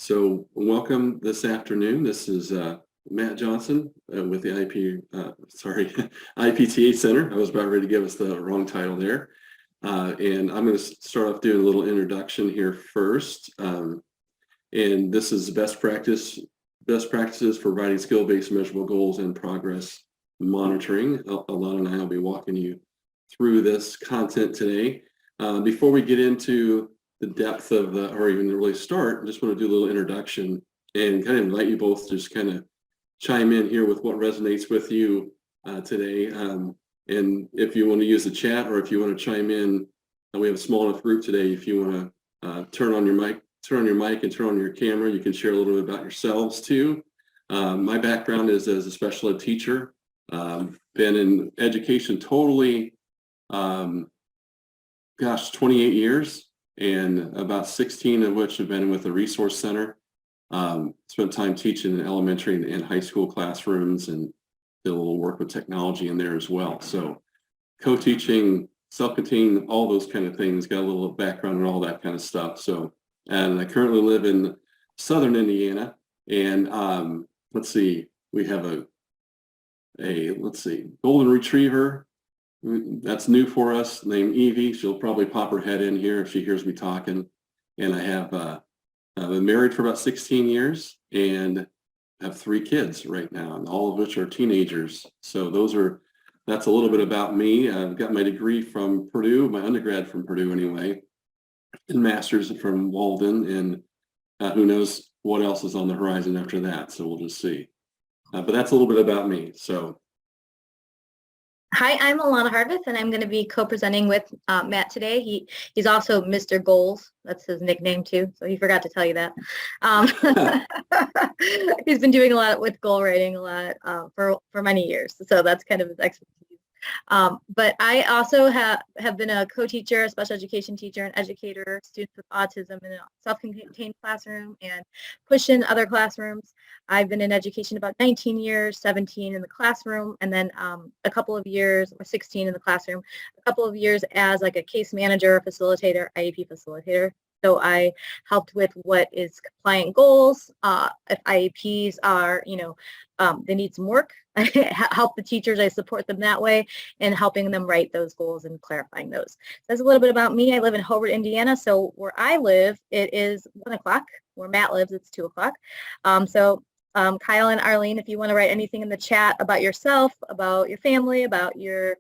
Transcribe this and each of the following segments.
So welcome this afternoon. This is Matt Johnson with the IPTA Center. I was about ready to give us the wrong title there. And I'm going to start off doing a little introduction here first. And this is best practices for writing skill-based measurable goals and progress monitoring. Alana and I will be walking you through this content today. Before we get into the depth of or even really start, I just want to do a little introduction and kind of invite you both to just kind of chime in here with what resonates with you today. And if you want to use the chat or if you want to chime in, we have a small enough group today. If you want to turn on your mic and turn on your camera, you can share a little bit about yourselves too. My background is as a special ed teacher. Been in education totally, 28 years. And about 16 of which have been with the Resource Center. Spent time teaching in elementary and high school classrooms and did a little work with technology in there as well. So co-teaching, self-contained, all those kind of things, got a little background in all that kind of stuff. So, and I currently live in Southern Indiana. And let's see, we have a golden retriever. That's new for us, named Evie. She'll probably pop her head in here if she hears me talking. And I have I've been married for about 16 years and have 3 kids right now, and all of which are teenagers. So that's a little bit about me. I've got my degree from Purdue, my undergrad from Purdue anyway, and master's from Walden, and who knows what else is on the horizon after that. So we'll just see. But that's a little bit about me. So. Hi, I'm Alana Harvith, and I'm going to be co-presenting with Matt today. He's also Mr. Goals. That's his nickname too, so he forgot to tell you that. He's been doing a lot with goal writing for many years, so that's kind of his expertise. But I also have been a co-teacher, a special education teacher, and educator, students with autism in a self-contained classroom and push in other classrooms. I've been in education about 19 years, 17 in the classroom, and then a couple of years, or 16 in the classroom, a couple of years as like a case manager, facilitator, IEP facilitator. So I helped with what is compliant goals. If IEPs are, they need some work, I help the teachers, I support them that way, and helping them write those goals and clarifying those. So that's a little bit about me. I live in Hobart, Indiana. So where I live, it is 1 o'clock. Where Matt lives, it's 2 o'clock. Kyle and Arlene, if you want to write anything in the chat about yourself, about your family, about your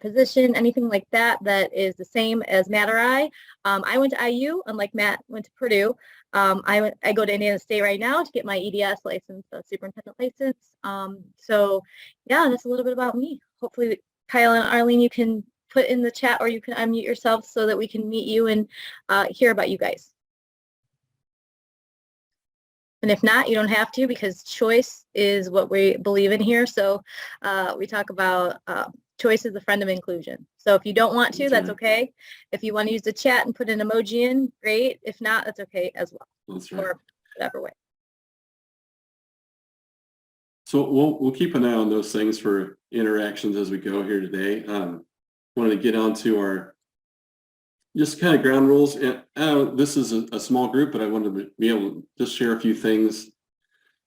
position, anything like that is the same as Matt or I. I went to IU, unlike Matt went to Purdue. I go to Indiana State right now to get my EDS license, the superintendent license. So yeah, that's a little bit about me. Hopefully, Kyle and Arlene, you can put in the chat or you can unmute yourself so that we can meet you and hear about you guys. And if not, you don't have to, because choice is what we believe in here. So we talk about choice is a friend of inclusion. So if you don't want to, that's okay. If you want to use the chat and put an emoji in, great. If not, that's okay as well. That's right. Or whatever way. So we'll keep an eye on those things for interactions as we go here today. Wanted to get on to our just kind of ground rules. This is a small group, but I wanted to be able to just share a few things.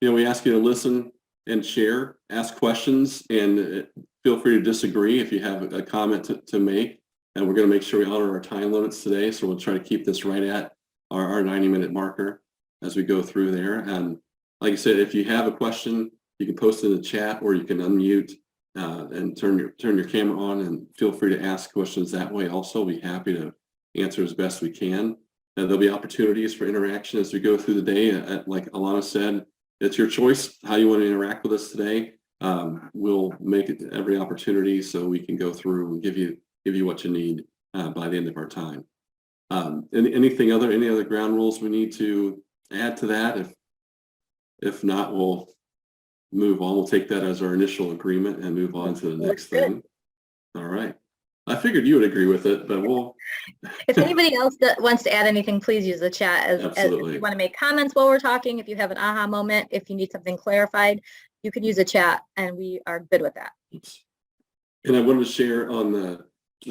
We ask you to listen and share, ask questions, and feel free to disagree if you have a comment to make. And we're going to make sure we honor our time limits today. So we'll try to keep this right at our 90-minute marker as we go through there. And like I said, if you have a question, you can post it in the chat, or you can unmute and turn your camera on, and feel free to ask questions that way. Also, we'll be happy to answer as best we can. And there'll be opportunities for interaction as we go through the day. Like Alana said, it's your choice how you want to interact with us today. We'll make it every opportunity so we can go through and give you what you need by the end of our time. Any other ground rules we need to add to that? If not, we'll move on. We'll take that as our initial agreement and move on to the next thing. All right. I figured you would agree with it, but we'll. If anybody else that wants to add anything, please use the chat. As if you want to make comments while we're talking, if you have an aha moment, if you need something clarified, you can use the chat, and we are good with that. And I wanted to share on the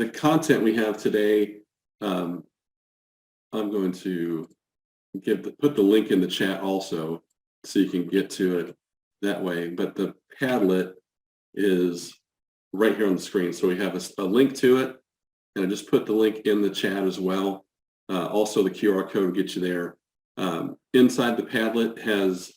content we have today. I'm going to put the link in the chat also, so you can get to it that way. But the Padlet is right here on the screen. So we have a link to it, and I just put the link in the chat as well. Also, the QR code gets you there. Inside the Padlet has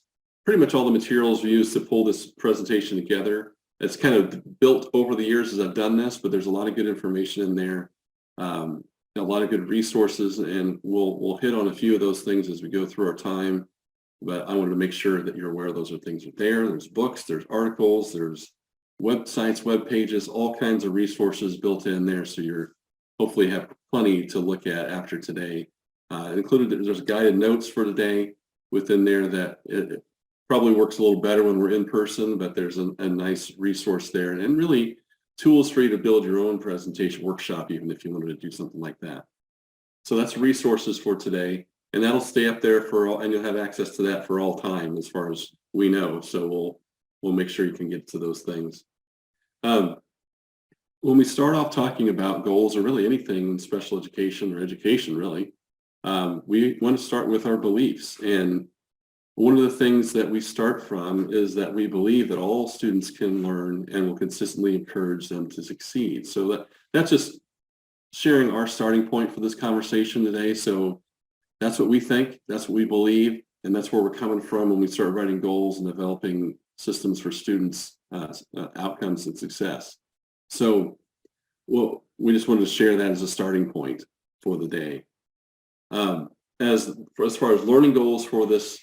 pretty much all the materials we use to pull this presentation together. It's kind of built over the years as I've done this, but there's a lot of good information in there, a lot of good resources, and we'll hit on a few of those things as we go through our time. But I wanted to make sure that you're aware those are things are there. There's books, there's articles, there's websites, web pages, all kinds of resources built in there. So you're hopefully have plenty to look at after today. Included, there's guided notes for today within there that it probably works a little better when we're in person, but there's a nice resource there, and really tools for you to build your own presentation workshop, even if you wanted to do something like that. So that's resources for today, and that'll stay up there for all, and you'll have access to that for all time as far as we know. So we'll make sure you can get to those things. When we start off talking about goals, or really anything in special education or education, really, we want to start with our beliefs. And one of the things that we start from is that we believe that all students can learn and will consistently encourage them to succeed. So that's just sharing our starting point for this conversation today. So that's what we think, that's what we believe, and that's where we're coming from when we start writing goals and developing systems for students' outcomes and success. So we just wanted to share that as a starting point for the day. As far as learning goals for this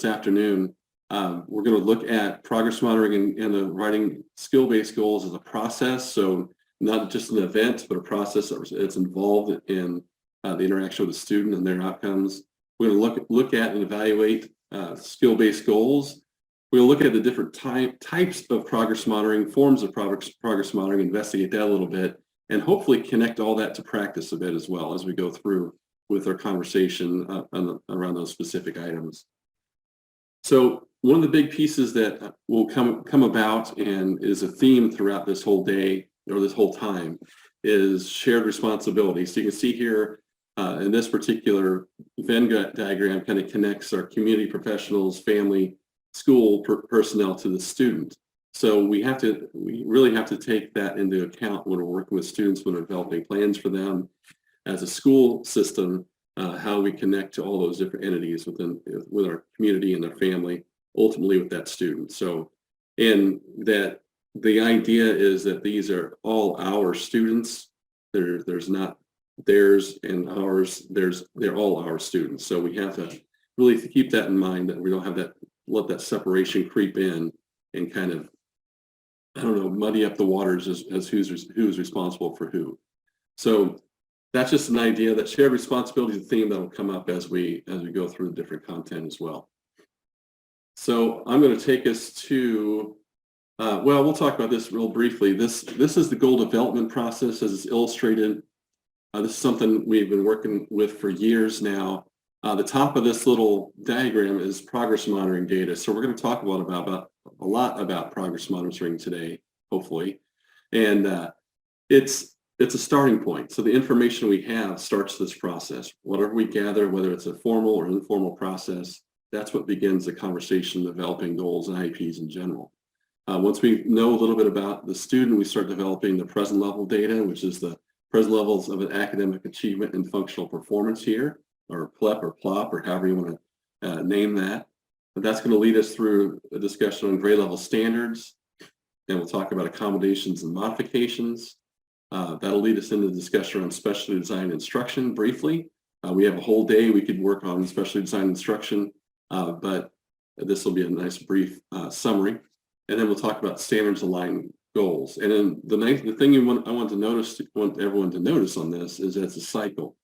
afternoon, we're going to look at progress monitoring and writing skill-based goals as a process. So not just an event, but a process that's involved in the interaction with the student and their outcomes. We're going to look at and evaluate skill-based goals. We'll look at the different types of progress monitoring, forms of progress monitoring, investigate that a little bit, and hopefully connect all that to practice a bit as well as we go through with our conversation around those specific items. So one of the big pieces that will come about and is a theme throughout this whole day or this whole time is shared responsibility. So you can see here in this particular Venn diagram kind of connects our community professionals, family, school personnel to the student. So we really have to take that into account when we're working with students, when we're developing plans for them as a school system, how we connect to all those different entities with our community and their family, ultimately with that student. So, and that the idea is that these are all our students. There's not theirs and ours. They're all our students. So we have to really keep that in mind, that we don't have that, let that separation creep in and kind of, I don't know, muddy up the waters as who's responsible for who. So that's just an idea that shared responsibility is a theme that will come up as we go through the different content as well. So I'm going to take us to, we'll talk about this real briefly. This is the goal development process as it's illustrated. This is something we've been working with for years now. The top of this little diagram is progress monitoring data. So we're going to talk a lot about progress monitoring today, hopefully. And it's a starting point. So the information we have starts this process. Whatever we gather, whether it's a formal or informal process, that's what begins the conversation, developing goals and IEPs in general. Once we know a little bit about the student, we start developing the present level data, which is the present levels of an academic achievement and functional performance here, or PLEP or PLOP, or however you want to name that. But that's going to lead us through a discussion on grade level standards, and we'll talk about accommodations and modifications. That'll lead us into the discussion on specially designed instruction briefly. We have a whole day we could work on specially designed instruction, but this will be a nice brief summary. And then we'll talk about standards aligned goals. And then the thing I want everyone to notice on this is that it's a cycle.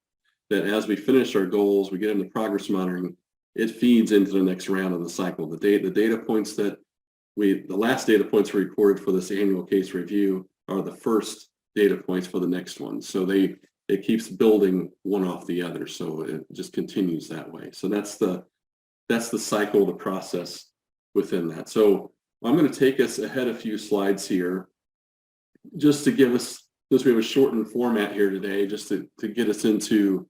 That as we finish our goals, we get into progress monitoring, it feeds into the next round of the cycle. The data points the last data points we recorded for this annual case review are the first data points for the next one. So it keeps building one off the other. So it just continues that way. So that's the cycle, the process within that. So I'm going to take us ahead a few slides here just to give us, since we have a shortened format here today, just to get us into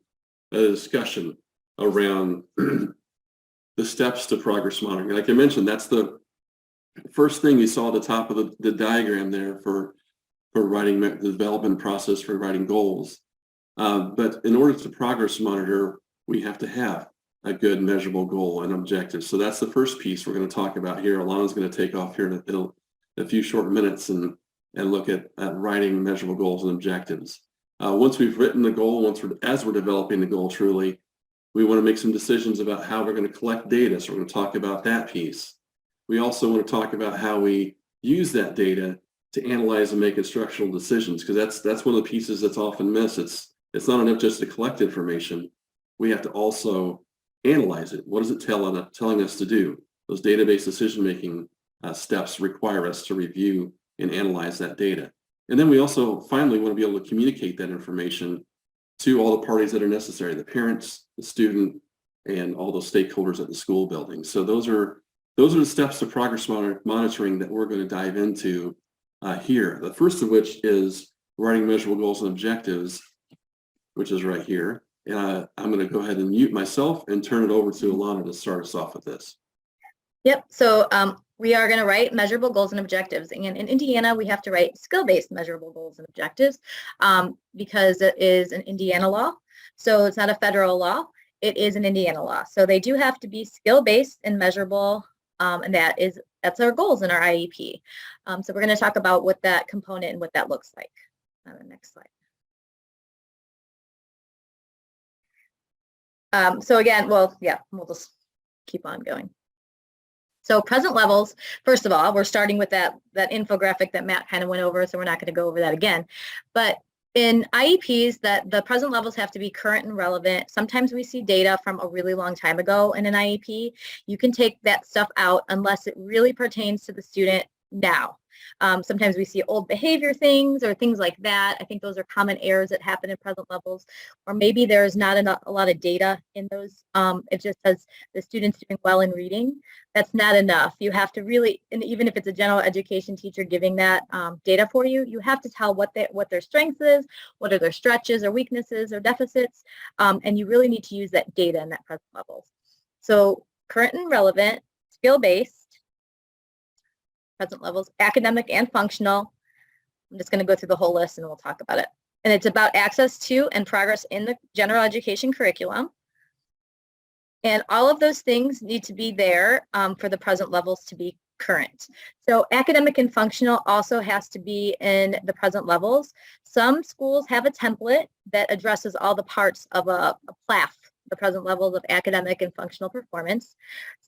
a discussion around the steps to progress monitoring. Like I mentioned, that's the first thing you saw at the top of the diagram there for writing the development process for writing goals. But in order to progress monitor, we have to have a good measurable goal and objective. So that's the first piece we're going to talk about here. Alana's going to take off here in a few short minutes and look at writing measurable goals and objectives. Once we've written the goal, as we're developing the goal truly, we want to make some decisions about how we're going to collect data. So we're going to talk about that piece. We also want to talk about how we use that data to analyze and make instructional decisions, because that's one of the pieces that's often missed. It's not enough just to collect information. We have to also analyze it. What is it telling us to do? Those database decision-making steps require us to review and analyze that data. And then we also finally want to be able to communicate that information to all the parties that are necessary, the parents, the student, and all those stakeholders at the school building. So those are the steps to progress monitoring that we're going to dive into here. The first of which is writing measurable goals and objectives, which is right here. I'm going to go ahead and mute myself and turn it over to Alana to start us off with this. Yep. So we are going to write measurable goals and objectives. And in Indiana, we have to write skill-based measurable goals and objectives because it is an Indiana law. So it's not a federal law. It is an Indiana law. So they do have to be skill-based and measurable. And that's our goals in our IEP. So we're going to talk about what that component and what that looks like. The next slide. So again, we'll just keep on going. So present levels, first of all, we're starting with that infographic that Matt kind of went over, so we're not going to go over that again. But in IEPs, the present levels have to be current and relevant. Sometimes we see data from a really long time ago in an IEP. You can take that stuff out unless it really pertains to the student now. Sometimes we see old behavior things or things like that. I think those are common errors that happen in present levels. Or maybe there's not a lot of data in those. It just says the student's doing well in reading. That's not enough. You have to really, and even if it's a general education teacher giving that data for you, you have to tell what their strengths is, what are their stretches or weaknesses or deficits, and you really need to use that data in that present levels. So current and relevant, skill-based, present levels, academic and functional. I'm just going to go through the whole list and we'll talk about it. And it's about access to and progress in the general education curriculum. And all of those things need to be there for the present levels to be current. So academic and functional also has to be in the present levels. Some schools have a template that addresses all the parts of a PLAF, the present levels of academic and functional performance.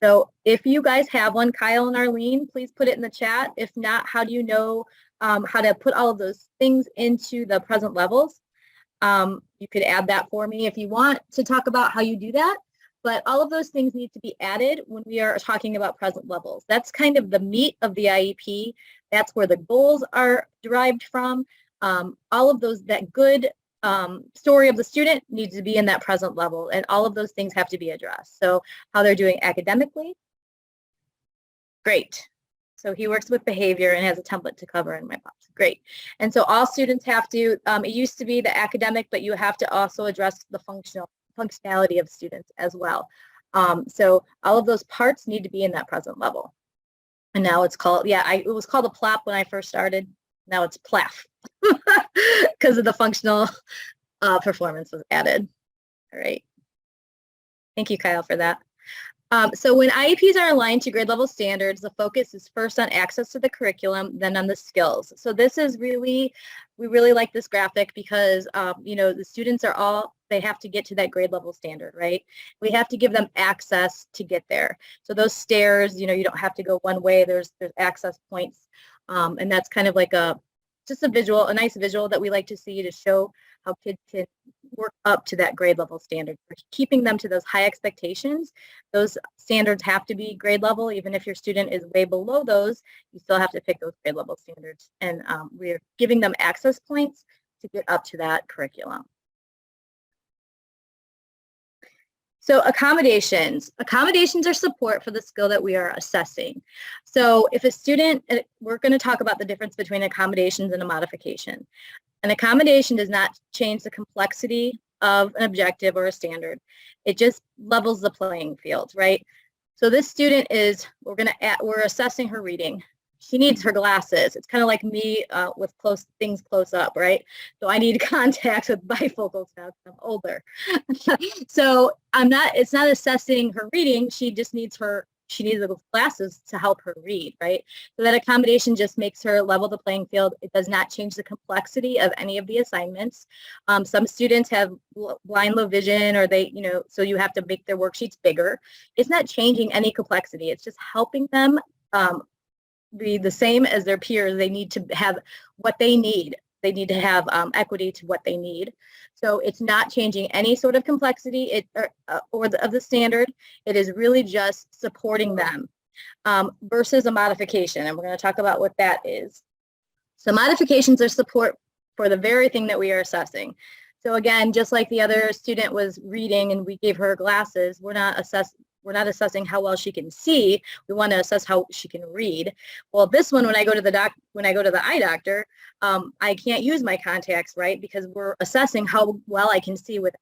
So if you guys have one, Kyle and Arlene, please put it in the chat. If not, how do you know how to put all of those things into the present levels? You could add that for me if you want to talk about how you do that. But all of those things need to be added when we are talking about present levels. That's kind of the meat of the IEP. That's where the goals are derived from. All of those, that good story of the student needs to be in that present level, and all of those things have to be addressed. So how they're doing academically, great. So he works with behavior and has a template to cover in my box, great. And so all students have to, it used to be the academic, but you have to also address the functionality of students as well. So all of those parts need to be in that present level. And now it's called, it was called a PLAP when I first started. Now it's PLAF because of the functional performance was added. All right. Thank you, Kyle, for that. So when IEPs are aligned to grade level standards, the focus is first on access to the curriculum, then on the skills. So this is really, we really like this graphic because, the students are all, they have to get to that grade level standard, right? We have to give them access to get there. So those stairs, you don't have to go one way, there's access points. And that's kind of like just a nice visual that we like to see to show how kids can work up to that grade level standard. We're keeping them to those high expectations. Those standards have to be grade level. Even if your student is way below those, you still have to pick those grade level standards. And we're giving them access points to get up to that curriculum. So accommodations. Accommodations are support for the skill that we are assessing. So if a student, we're going to talk about the difference between accommodations and a modification. An accommodation does not change the complexity of an objective or a standard. It just levels the playing field, right? So this student is, we're assessing her reading. She needs her glasses. It's kind of like me with things close up, right? So I need contacts with bifocals now because I'm older. So it's not assessing her reading. She just needs the glasses to help her read, right? So that accommodation just makes her level the playing field. It does not change the complexity of any of the assignments. Some students have blind low vision, or so you have to make their worksheets bigger. It's not changing any complexity. It's just helping them be the same as their peers. They need to have what they need. They need to have equity to what they need. So it's not changing any sort of complexity of the standard. It is really just supporting them versus a modification. And we're going to talk about what that is. So modifications are support for the very thing that we are assessing. So again, just like the other student was reading and we gave her glasses, we're not assessing how well she can see. We want to assess how she can read. Well, this one, when I go to the eye doctor, I can't use my contacts, right? Because we're assessing how well I can see with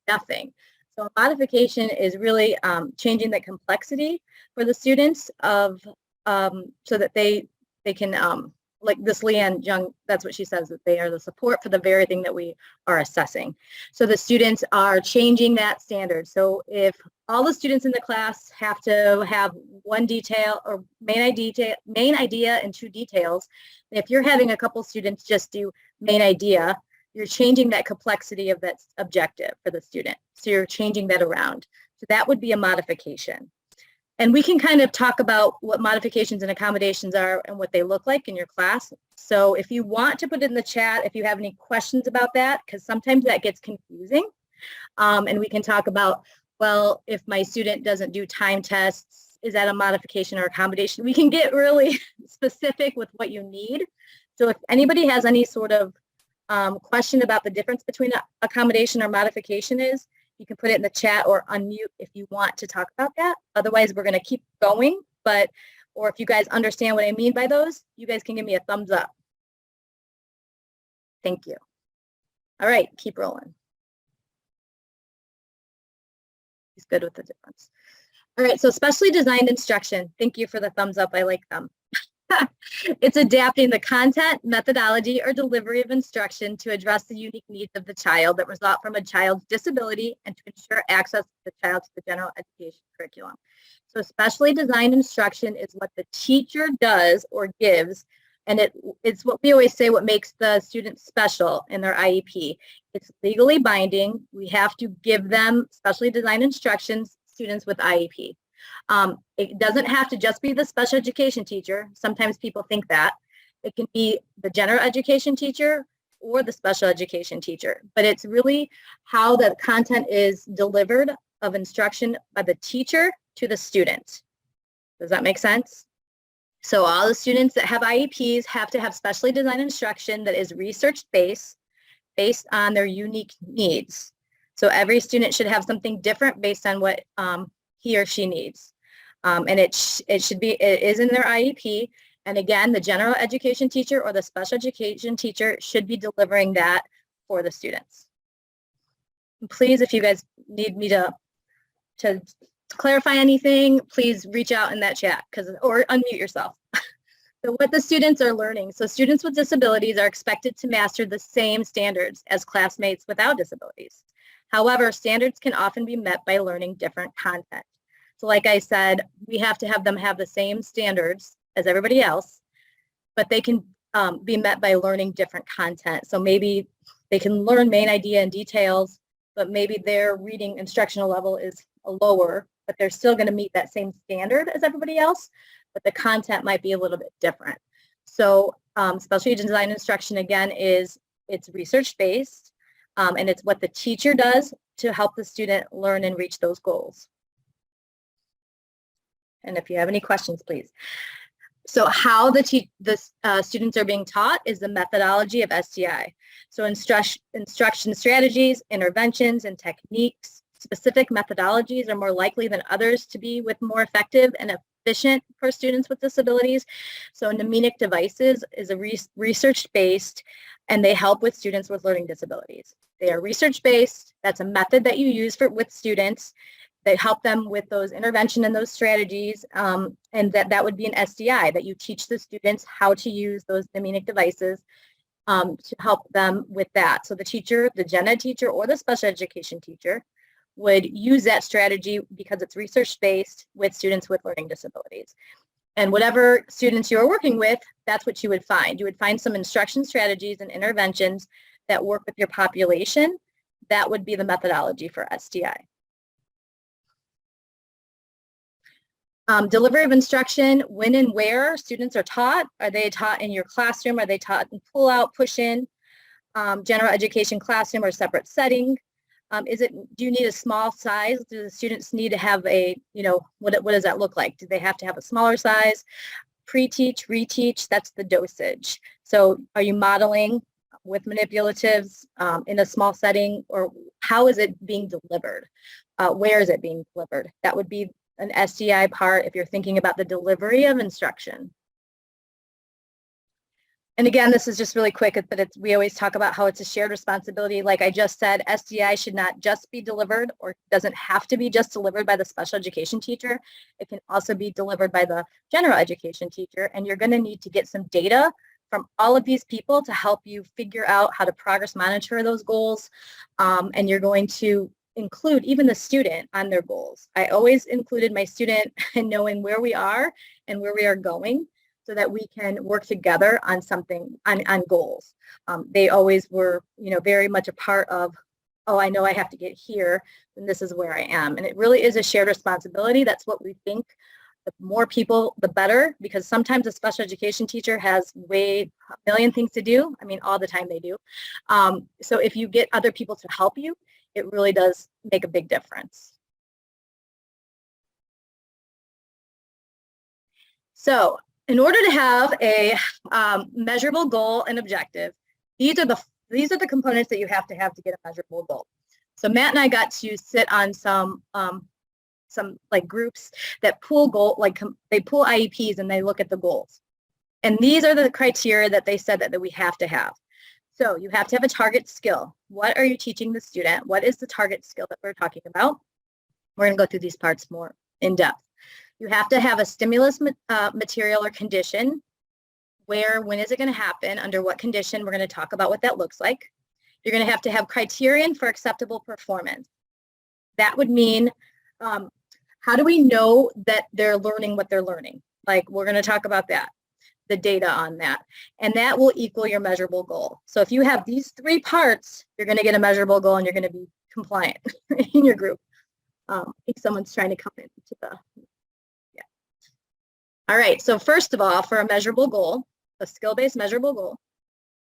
nothing. So modification is really changing the complexity for the students so that they can, like this Leanne Jung, that's what she says, that they are the support for the very thing that we are assessing. So the students are changing that standard. So if all the students in the class have to have one detail or main idea and 2 details, if you're having a couple students just do main idea, you're changing that complexity of that objective for the student. So you're changing that around. So that would be a modification. And we can kind of talk about what modifications and accommodations are and what they look like in your class. So if you want to put it in the chat, if you have any questions about that, because sometimes that gets confusing. And we can talk about, well, if my student doesn't do time tests, is that a modification or accommodation? We can get really specific with what you need. So if anybody has any sort of question about the difference between accommodation or modification is, you can put it in the chat or unmute if you want to talk about that. Otherwise, we're going to keep going. Or if you guys understand what I mean by those, you guys can give me a thumbs up. Thank you. All right, keep rolling. He's good with the difference. All right, so specially designed instruction. Thank you for the thumbs up. I like them. It's adapting the content, methodology, or delivery of instruction to address the unique needs of the child that result from a child's disability and to ensure access to the child to the general education curriculum. So specially designed instruction is what the teacher does or gives, and it's what we always say, what makes the student special in their IEP. It's legally binding. We have to give them specially designed instructions, students with IEP. It doesn't have to just be the special education teacher. Sometimes people think that. It can be the general education teacher or the special education teacher. But it's really how the content is delivered of instruction by the teacher to the student. Does that make sense? So all the students that have IEPs have to have specially designed instruction that is research-based, based on their unique needs. So every student should have something different based on what he or she needs. And it is in their IEP. And again, the general education teacher or the special education teacher should be delivering that for the students. And please, if you guys need me to clarify anything, please reach out in that chat or unmute yourself. So what the students are learning. So students with disabilities are expected to master the same standards as classmates without disabilities. However, standards can often be met by learning different content. So like I said, we have to have them have the same standards as everybody else, but they can be met by learning different content. So maybe they can learn main idea and details, but maybe their reading instructional level is lower, but they're still going to meet that same standard as everybody else, but the content might be a little bit different. So specially designed instruction, again, it's research-based, and it's what the teacher does to help the student learn and reach those goals. And if you have any questions, please. So how the students are being taught is the methodology of STI. So instruction strategies, interventions, and techniques. Specific methodologies are more likely than others to be more effective and efficient for students with disabilities. So mnemonic devices is a research-based, and they help with students with learning disabilities. They are research-based. That's a method that you use with students. They help them with those intervention and those strategies, and that would be an SDI, that you teach the students how to use those mnemonic devices to help them with that. So the teacher, the gen ed teacher or the special education teacher would use that strategy because it's research-based with students with learning disabilities. And whatever students you're working with, that's what you would find. You would find some instruction strategies and interventions that work with your population. That would be the methodology for SDI. Delivery of instruction, when and where students are taught. Are they taught in your classroom? Are they taught in pull out, push in, general education classroom or separate setting? Do you need a small size? Do the students need to have a, what does that look like? Do they have to have a smaller size? Pre-teach, reteach, that's the dosage. So are you modeling with manipulatives in a small setting, or how is it being delivered? Where is it being delivered? That would be an SDI part if you're thinking about the delivery of instruction. And again, this is just really quick, but we always talk about how it's a shared responsibility. Like I just said, SDI should not just be delivered, or doesn't have to be just delivered by the special education teacher. It can also be delivered by the general education teacher, and you're going to need to get some data from all of these people to help you figure out how to progress monitor those goals, and you're going to include even the student on their goals. I always included my student in knowing where we are and where we are going, so that we can work together on something, on goals. They always were, very much a part of, oh, I know I have to get here, and this is where I am. And it really is a shared responsibility. That's what we think. The more people, the better, because sometimes a special education teacher has a million things to do. I mean, all the time they do. So if you get other people to help you, it really does make a big difference. So in order to have a measurable goal and objective, these are the components that you have to get a measurable goal. So Matt and I got to sit on some like groups that pool they pool IEPs and they look at the goals. And these are the criteria that they said that we have to have. So you have to have a target skill. What are you teaching the student? What is the target skill that we're talking about? We're going to go through these parts more in depth. You have to have a stimulus material or condition. When is it going to happen? Under what condition? We're going to talk about what that looks like. You're going to have criterion for acceptable performance. That would mean, how do we know that they're learning what they're learning? Like, we're going to talk about that, the data on that. And that will equal your measurable goal. So if you have these three parts, you're going to get a measurable goal and you're going to be compliant in your group. I think someone's trying to come into the... All right, so first of all, for a measurable goal, a skill-based measurable goal,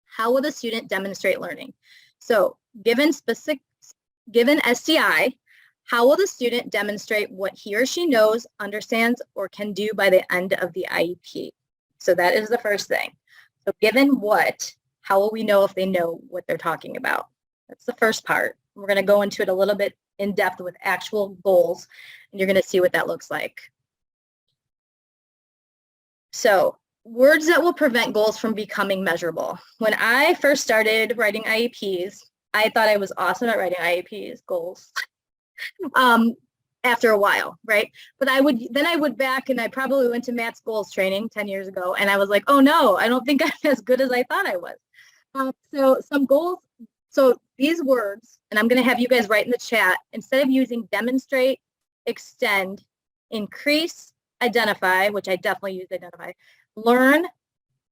how will the student demonstrate learning? So given SDI, how will the student demonstrate what he or she knows, understands, or can do by the end of the IEP? So that is the first thing. So given what, how will we know if they know what they're talking about? That's the first part. We're going to go into it a little bit in depth with actual goals, and you're going to see what that looks like. So words that will prevent goals from becoming measurable. When I first started writing IEPs, I thought I was awesome at writing IEPs, goals, after a while, right? But I would back, and I probably went to Matt's goals training 10 years ago, and I was like, oh no, I don't think I'm as good as I thought I was. So some goals, so these words, and I'm going to have you guys write in the chat, instead of using demonstrate, extend, increase, identify, which I definitely use identify, learn,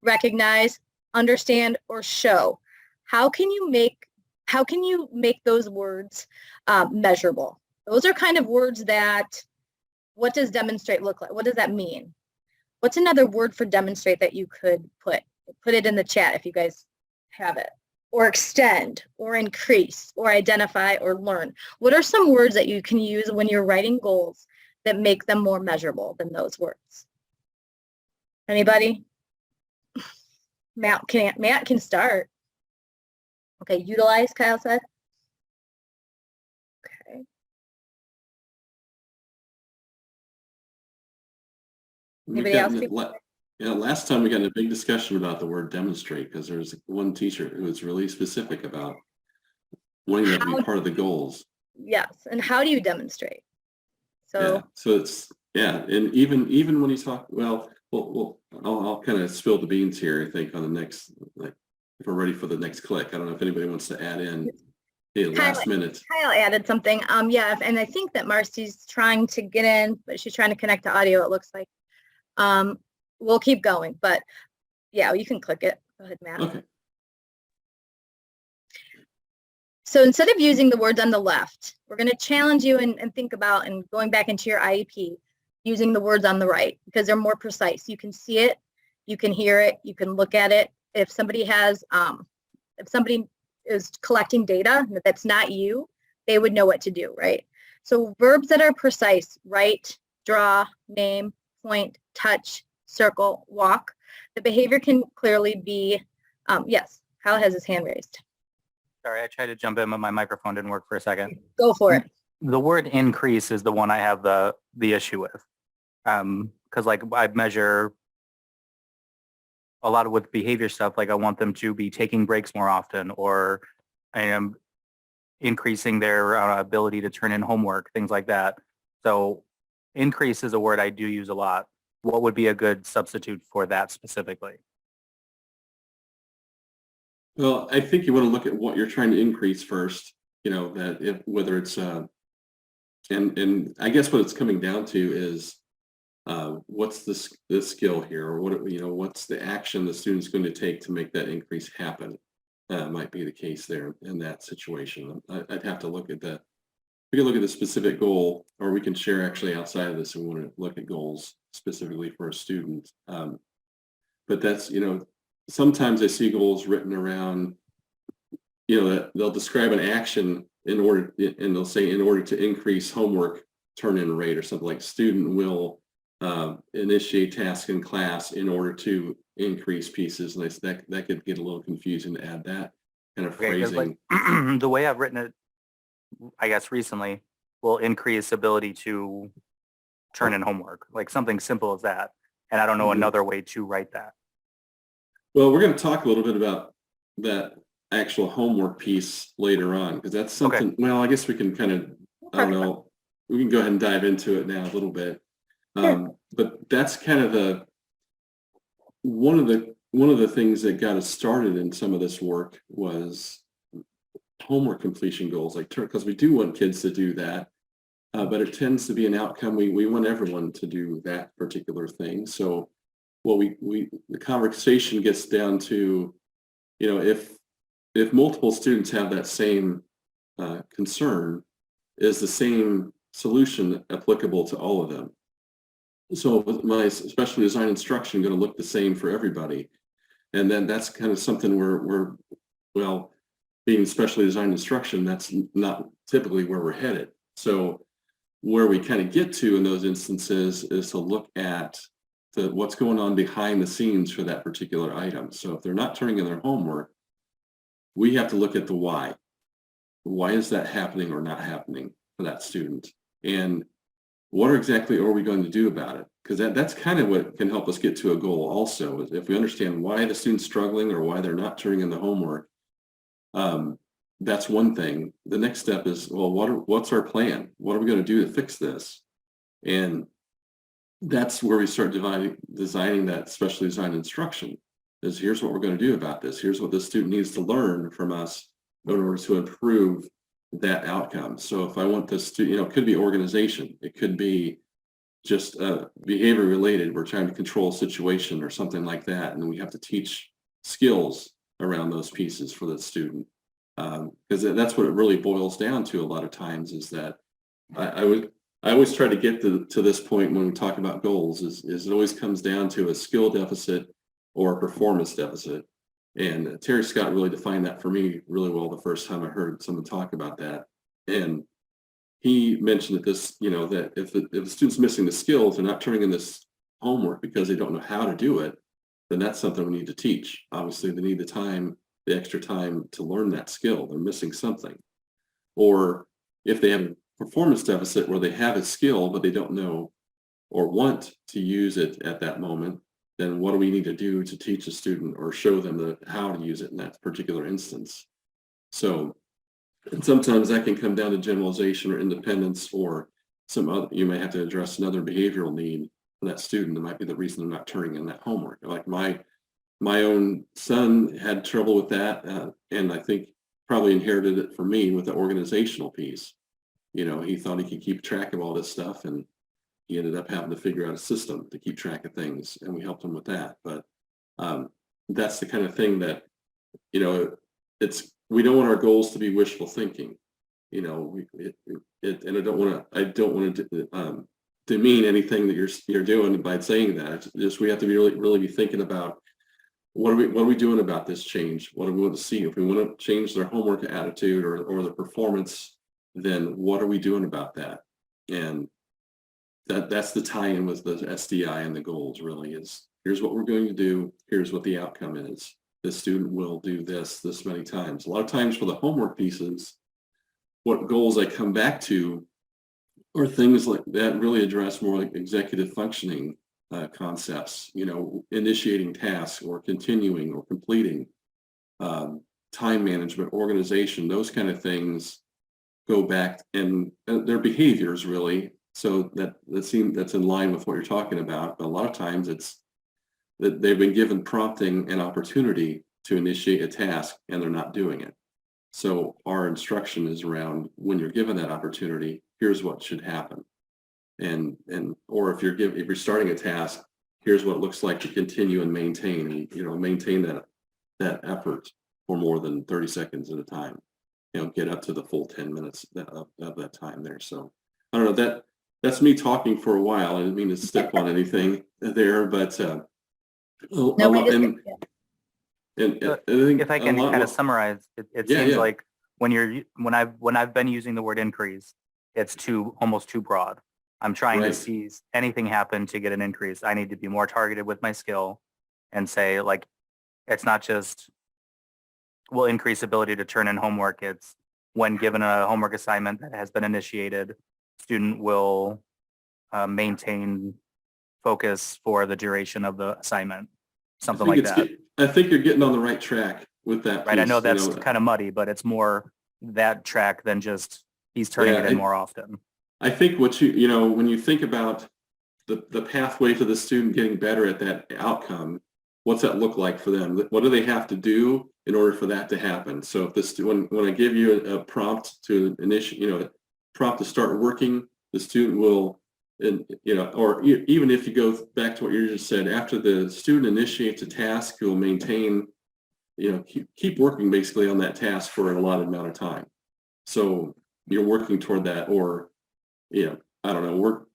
recognize, understand, or show. How can you make those words measurable? Those are kind of words that, what does demonstrate look like? What does that mean? What's another word for demonstrate that you could put it in the chat if you guys have it? Or extend, or increase, or identify, or learn. What are some words that you can use when you're writing goals that make them more measurable than those words? Anybody? Matt can start. Okay, utilize, Kyle said. Okay. Anybody else? Yeah, last time we got in a big discussion about the word demonstrate because there's one teacher who was really specific about wanting that to be How, part of the goals. yes, and how do you demonstrate? Yeah, So so it's, yeah, and even when you talk, well, I'll kind of spill the beans here, I think, on the next, like, if we're ready for the next click. I don't know if anybody wants to add in a last minute. Kyle added something. Yeah, and I think that Marcy's trying to get in, but she's trying to connect to audio, it looks like. We'll keep going, but yeah, you can click it. Go ahead, Matt. Okay. So instead of using the words on the left, we're going to challenge you and think about, and going back into your IEP, using the words on the right because they're more precise. You can see it, you can hear it, you can look at it. If somebody has, if somebody is collecting data that's not you, they would know what to do, right? So verbs that are precise: write, draw, name, point, touch, circle, walk. The behavior can clearly be, yes, Kyle has his hand raised. Sorry, I tried to jump in, but my microphone didn't work for a second. Go for it. The word increase is the one I have the issue with. Because like I measure a lot of with behavior stuff, like I want them to be taking breaks more often, or I am increasing their ability to turn in homework, things like that. So increase is a word I do use a lot. What would be a good substitute for that specifically? Well, I think you want to look at what you're trying to increase first, you know, that if, whether it's, and I guess what it's coming down to is, what's the skill here, or what, you know, what's the action the student's going to take to make that increase happen? Might be the case there in that situation. I'd have to look at that. We can look at the specific goal, or we can share actually outside of this and want to look at goals specifically for a student. But that's, you know, sometimes I see goals written around, you know, that they'll describe an action in order, and they'll say in order to increase homework turn-in rate, or something like student will initiate task in class in order to increase pieces. And that could get a little confusing to add that kind of phrasing. Like, the way I've written it, I guess recently, will increase ability to turn in homework, like something simple as that. And I don't know another way to write that. Well, we're going to talk a little bit about that actual homework piece later on, because that's something, well, I guess we can kind of, I don't know, we can go ahead and dive into it now a little bit. But that's kind of one of the things that got us started in some of this work was homework completion goals, like, because we do want kids to do that, but it tends to be an outcome. We want everyone to do that particular thing. So what the conversation gets down to, you know, if multiple students have that same concern, is the same solution applicable to all of them? So with my specially designed instruction going to look the same for everybody? And then that's kind of something where well, being specially designed instruction, that's not typically where we're headed. So where we kind of get to in those instances is to look at what's going on behind the scenes for that particular item. So if they're not turning in their homework, we have to look at the why. Why is that happening or not happening for that student? And what exactly are we going to do about it? Because that's kind of what can help us get to a goal also, is if we understand why the student's struggling or why they're not turning in the homework. That's one thing. The next step is, well, what's our plan? What are we going to do to fix this? And that's where we start designing that specially designed instruction, is here's what we're going to do about this. Here's what the student needs to learn from us in order to improve that outcome. So if I want this to, you know, it could be organization, it could be just behavior related. We're trying to control a situation or something like that, and we have to teach skills around those pieces for the student, because that's what it really boils down to a lot of times, is that I always try to get to this point when we talk about goals, is it always comes down to a skill deficit or a performance deficit. And Terry Scott really defined that for me really well the first time I heard someone talk about that. And he mentioned that this, you know, that if the student's missing the skills, they're not turning in this homework because they don't know how to do it, then that's something we need to teach. Obviously, they need the time, the extra time to learn that skill. They're missing something. Or if they have a performance deficit where they have a skill, but they don't know or want to use it at that moment, then what do we need to do to teach a student or show them how to use it in that particular instance? So, and sometimes that can come down to generalization or independence, or some other, you may have to address another behavioral need for that student. That might be the reason they're not turning in that homework. Like my own son had trouble with that, and I think probably inherited it from me with the organizational piece. You know, he thought he could keep track of all this stuff, and he ended up having to figure out a system to keep track of things, and we helped him with that. But that's the kind of thing that, you know, we don't want our goals to be wishful thinking. You know, and I don't want to demean anything that you're doing by saying that. It's just we have to be really be thinking about what are we doing about this change? What do we want to see? If we want to change their homework attitude or the performance, then what are we doing about that? And that's the tie-in with the SDI and the goals. Really, is here's what we're going to do. Here's what the outcome is. The student will do this many times. A lot of times for the homework pieces, what goals I come back to are things like that really address more like executive functioning concepts, you know, initiating tasks or continuing or completing, time management, organization, those kind of things go back, and their behaviors really. So that's in line with what you're talking about. But a lot of times it's that they've been given prompting and opportunity to initiate a task and they're not doing it. So our instruction is around, when you're given that opportunity, here's what should happen. Or if you're starting a task, here's what it looks like to continue and maintain that effort for more than 30 seconds at a time. You know, get up to the full 10 minutes of that time there. So I don't know, that's me talking for a while. I didn't mean to step on anything there, but No, we just, I think If I can kind of summarize, it Yeah, seems yeah. like when I've been using the word increase, it's almost too broad. I'm trying to Right. see anything happen to get an increase. I need to be more targeted with my skill and say, like, it's not just will increase ability to turn in homework. It's when given a homework assignment that has been initiated, student will maintain focus for the duration of the assignment, something like that. I think you're getting on the right track with that Right. I know piece, that's kind of muddy, but it's more that track than just he's turning Yeah, it in more often. I think when you think about the pathway to the student getting better at that outcome, what's that look like for them? What do they have to do in order for that to happen? So if when I give you a prompt to initiate, a prompt to start working, the student will, or even if you go back to what you just said, after the student initiates a task, you'll maintain, keep working basically on that task for an allotted amount of time. So you're working toward that, or, I don't know, work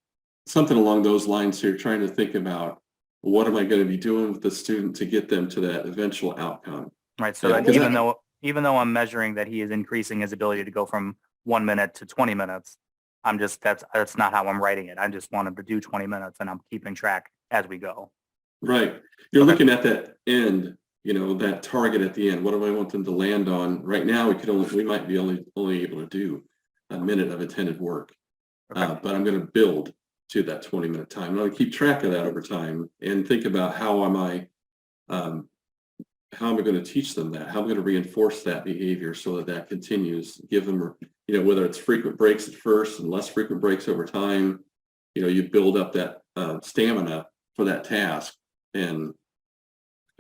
something along those lines. So you're trying to think about, what am I going to be doing with the student to get them to that eventual outcome? Right. So Yeah, that 'cause even though I'm measuring that he is increasing his ability to go from 1 minute to 20 minutes, that's not how I'm writing it. I just want him to do 20 minutes and I'm keeping track as we go. Right. You're looking at that end, that target at the end. What do I want them to land on? Right now, we might be only able to do a minute of attended work, Okay. but I'm going to build to that 20-minute time. I'm going to keep track of that over time and think about how am I going to teach them that? How am I going to reinforce that behavior so that continues? Give them, whether it's frequent breaks at first and less frequent breaks over time, you build up that stamina for that task. And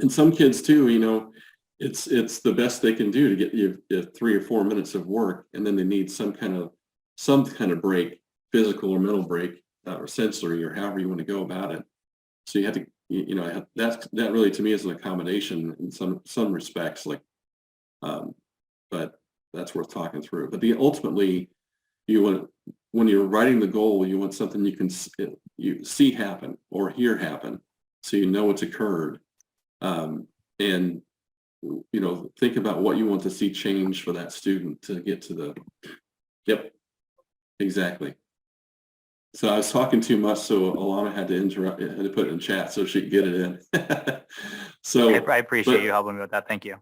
some kids too, it's the best they can do to get you 3 or 4 minutes of work, and then they need some kind of break, physical or mental break, or sensory, or however you want to go about it. So you have to, that really to me is an accommodation in some respects, like, but that's worth talking through. But ultimately, when you're writing the goal, you want something you see happen or hear happen, so you know it's occurred, and think about what you want to see change for that student to get to yep, exactly. So I was talking too much, so Alana had to interrupt, had to put it in chat so she could get it in. So I appreciate you helping me with that. Thank you.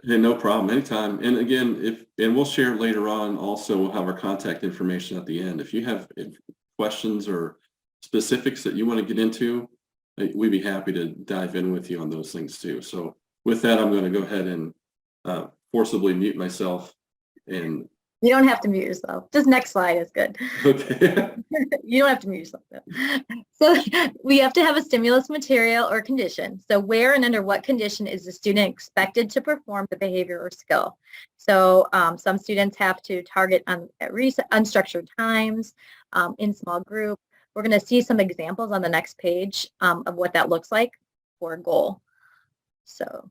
Hey, no problem, anytime. And again, we'll share later on also, we'll have our contact information at the end. If you have questions or specifics that you want to get into, we'd be happy to dive in with you on those things too. So with that, I'm going to go ahead and forcibly mute myself. And You don't have to mute yourself. Just next slide is good. okay. You don't have to mute yourself. Though. So we have to have a stimulus material or condition. So where and under what condition is the student expected to perform the behavior or skill? So some students have to target at unstructured times, in small group. We're going to see some examples on the next page of what that looks like for a goal. So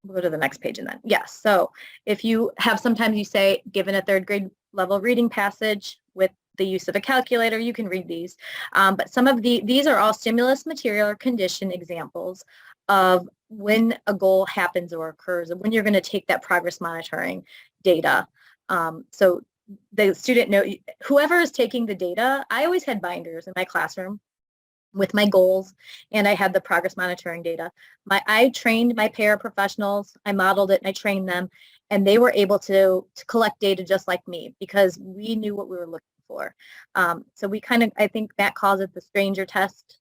we'll go to the next page and then, yes. So if you have, sometimes you say, given a third grade level reading passage with the use of a calculator, you can read these. But some of these are all stimulus material or condition examples of when a goal happens or occurs and when you're going to take that progress monitoring data. So the student whoever is taking the data, I always had binders in my classroom with my goals, and I had the progress monitoring data. I trained my paraprofessionals, I modeled it and I trained them, and they were able to collect data just like me because we knew what we were looking for. So we kind of, I think Matt calls it the stranger test.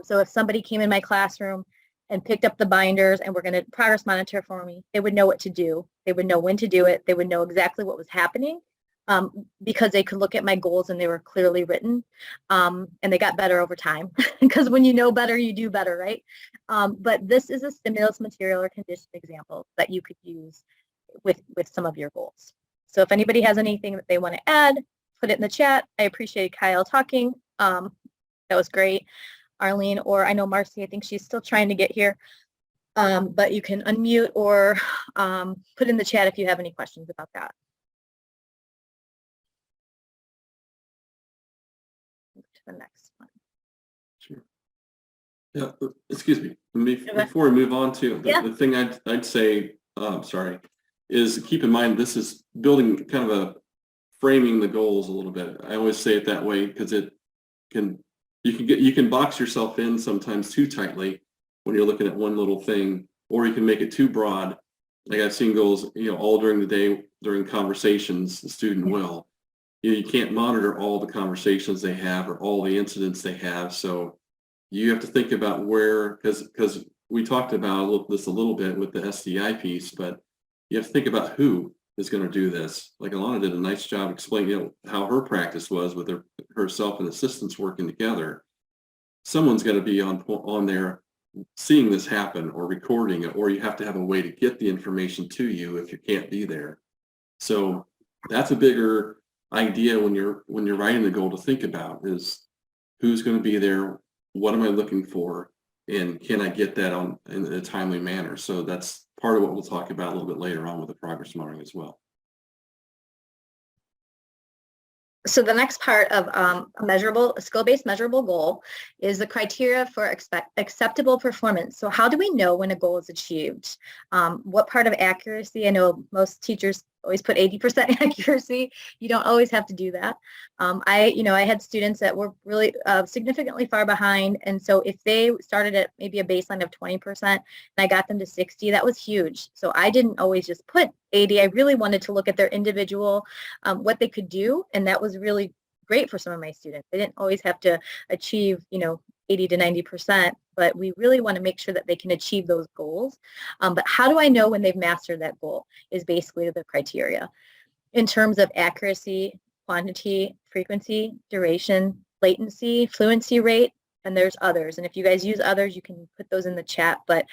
So if somebody came in my classroom and picked up the binders and were going to progress monitor for me, they would know what to do. They would know when to do it. They would know exactly what was happening. Because they could look at my goals and they were clearly written, and they got better over time because when you know better, you do better, right? But this is a stimulus material or condition example that you could use with some of your goals. So if anybody has anything that they want to add, put it in the chat. I appreciate Kyle talking. That was great. Arlene, or I know Marcy, I think she's still trying to get here. But you can unmute or put in the chat if you have any questions about that. The next one. Sure. Yeah, excuse me. Before we move on to the thing I'd say, sorry, is keep in mind this is building kind of a framing the goals a little bit. I always say it that way because you can box yourself in sometimes too tightly when you're looking at one little thing, or you can make it too broad. Like I've seen goals, all during the day during conversations, the student will. You can't monitor all the conversations they have or all the incidents they have. So you have to think about where, because we talked about this a little bit with the SDI piece, but you have to think about who is going to do this. Like Alana did a nice job explaining how her practice was with herself and assistants working together. Someone's got to be on there seeing this happen or recording it, or you have to have a way to get the information to you if you can't be there. So that's a bigger idea when you're writing the goal to think about is who's going to be there, what am I looking for, and can I get that in a timely manner. So that's part of what we'll talk about a little bit later on with the progress monitoring as well. So the next part of a skill-based measurable goal is the criteria for acceptable performance. So how do we know when a goal is achieved? What part of accuracy? I know most teachers always put 80% accuracy. You don't always have to do that. I had students that were really significantly far behind. And so if they started at maybe a baseline of 20% and I got them to 60, that was huge. So I didn't always just put 80. I really wanted to look at their individual, what they could do. And that was really great for some of my students. They didn't always have to achieve, 80 to 90%, but we really want to make sure that they can achieve those goals. But how do I know when they've mastered that goal is basically the criteria. In terms of accuracy, quantity, frequency, duration, latency, fluency rate, and there's others. And if you guys use others, you can put those in the chat. But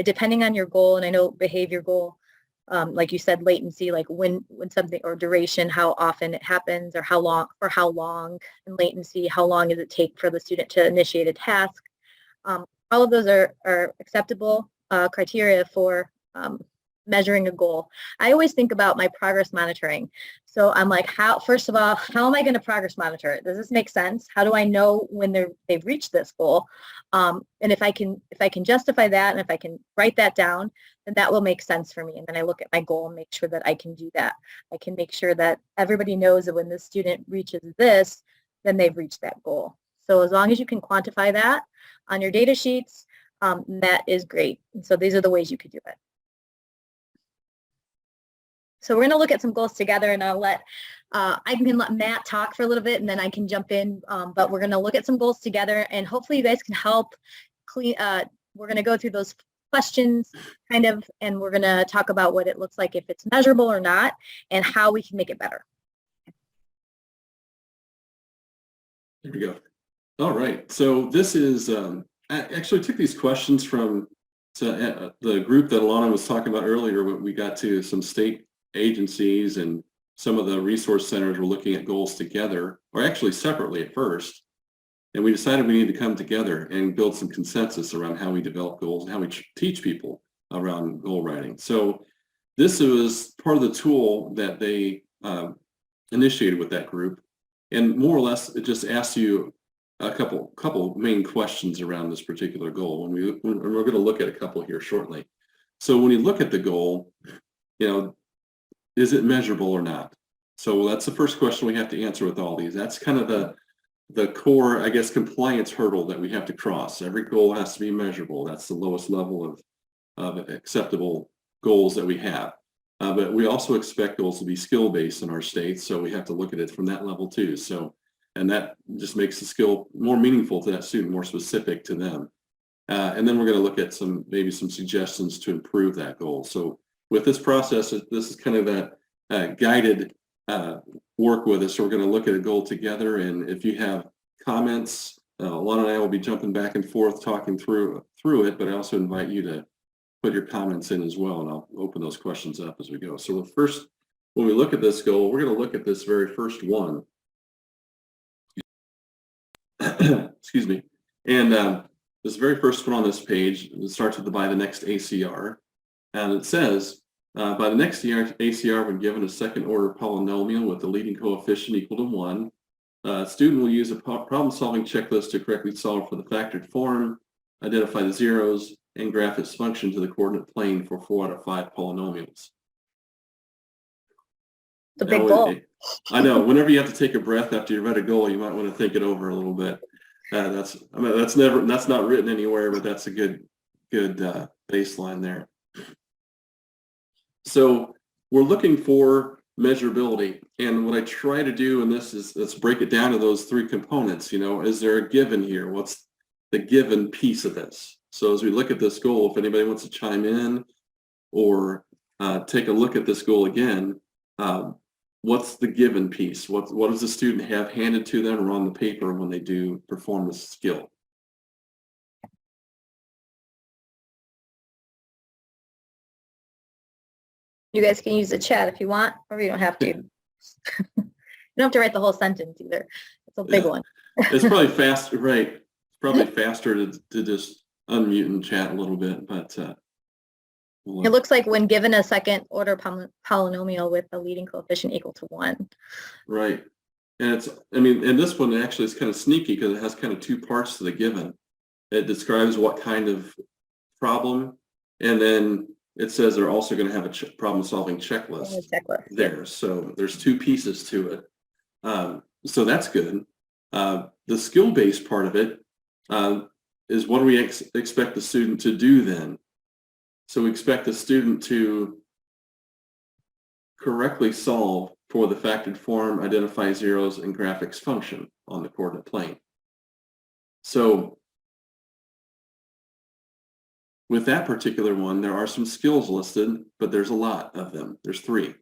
depending on your goal, and I know behavior goal, like you said, latency, like when something, or duration, how often it happens, or how long, and latency, how long does it take for the student to initiate a task. All of those are acceptable criteria for measuring a goal. I always think about my progress monitoring. So I'm like, first of all, how am I going to progress monitor it? Does this make sense? How do I know when they've reached this goal? And if I can justify that, and if I can write that down, then that will make sense for me. And then I look at my goal and make sure that I can do that. I can make sure that everybody knows that when the student reaches this, then they've reached that goal. So as long as you can quantify that on your data sheets, that is great. And so these are the ways you could do it. So we're going to look at some goals together, and I'll let I can let Matt talk for a little bit and then I can jump in. But we're going to look at some goals together and hopefully you guys can help clean. We're going to go through those questions kind of, and we're going to talk about what it looks like if it's measurable or not and how we can make it better. There we go. All right. So this is, I actually took these questions from the group that Alana was talking about earlier when we got to some state agencies and some of the resource centers were looking at goals together, or actually separately at first. And we decided we need to come together and build some consensus around how we develop goals and how we teach people around goal writing. So this was part of the tool that they initiated with that group. And more or less, it just asks you a couple main questions around this particular goal. And we're going to look at a couple here shortly. So when you look at the goal, is it measurable or not? So that's the first question we have to answer with all these. That's kind of the core, I guess, compliance hurdle that we have to cross. Every goal has to be measurable. That's the lowest level of acceptable goals that we have. But we also expect goals to be skill-based in our state, so we have to look at it from that level too. So, and that just makes the skill more meaningful to that student, more specific to them. And then we're going to look at maybe some suggestions to improve that goal. So with this process, this is kind of that guided work with us. So we're going to look at a goal together, and if you have comments, Alana and I will be jumping back and forth talking through it, but I also invite you to put your comments in as well, and I'll open those questions up as we go. So first, when we look at this goal, we're going to look at this very first one. Excuse me. And this very first one on this page, it starts with by the next ACR. And it says, by the next ACR, when given a second order polynomial with the leading coefficient equal to 1, a student will use a problem-solving checklist to correctly solve for the factored form, identify the zeros, and graph its function to the coordinate plane for 4 out of 5 polynomials. The big goal. I know. Whenever you have to take a breath after you read a goal, you might want to think it over a little bit. That's not written anywhere, but that's a good baseline there. So we're looking for measurability, and what I try to do in this is let's break it down to those 3 components. Is there a given here? What's the given piece of this? So as we look at this goal, if anybody wants to chime in or take a look at this goal again, what's the given piece? What does the student have handed to them or on the paper when they do perform this skill? You guys can use the chat if you want, or you don't have to. You don't have to write the whole sentence either. It's a big one. It's probably faster, right? It's probably faster to just unmute and chat a little bit, but it looks like when given a second order polynomial with a leading coefficient equal to 1. Right. And and this one actually is kind of sneaky because it has kind of 2 parts to the given. It describes what kind of problem, and then it says they're also going to have a problem-solving checklist there. So there's 2 pieces to it. So that's good. The skill-based part of it is what do we expect the student to do then? So we expect the student to correctly solve for the factored form, identify zeros, and graph its function on the coordinate plane. So with that particular one, there are some skills listed, but there's a lot of them. There's 3.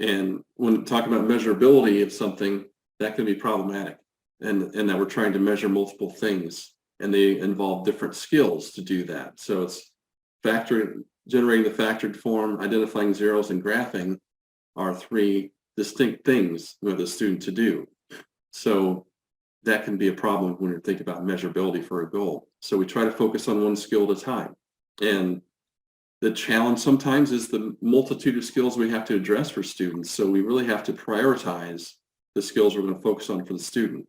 And when talking about measurability of something, that can be problematic, and that we're trying to measure multiple things, and they involve different skills to do that. So it's generating the factored form, identifying zeros, and graphing are 3 distinct things for the student to do. So that can be a problem when you're thinking about measurability for a goal. So we try to focus on one skill at a time. And the challenge sometimes is the multitude of skills we have to address for students. So we really have to prioritize the skills we're going to focus on for the student.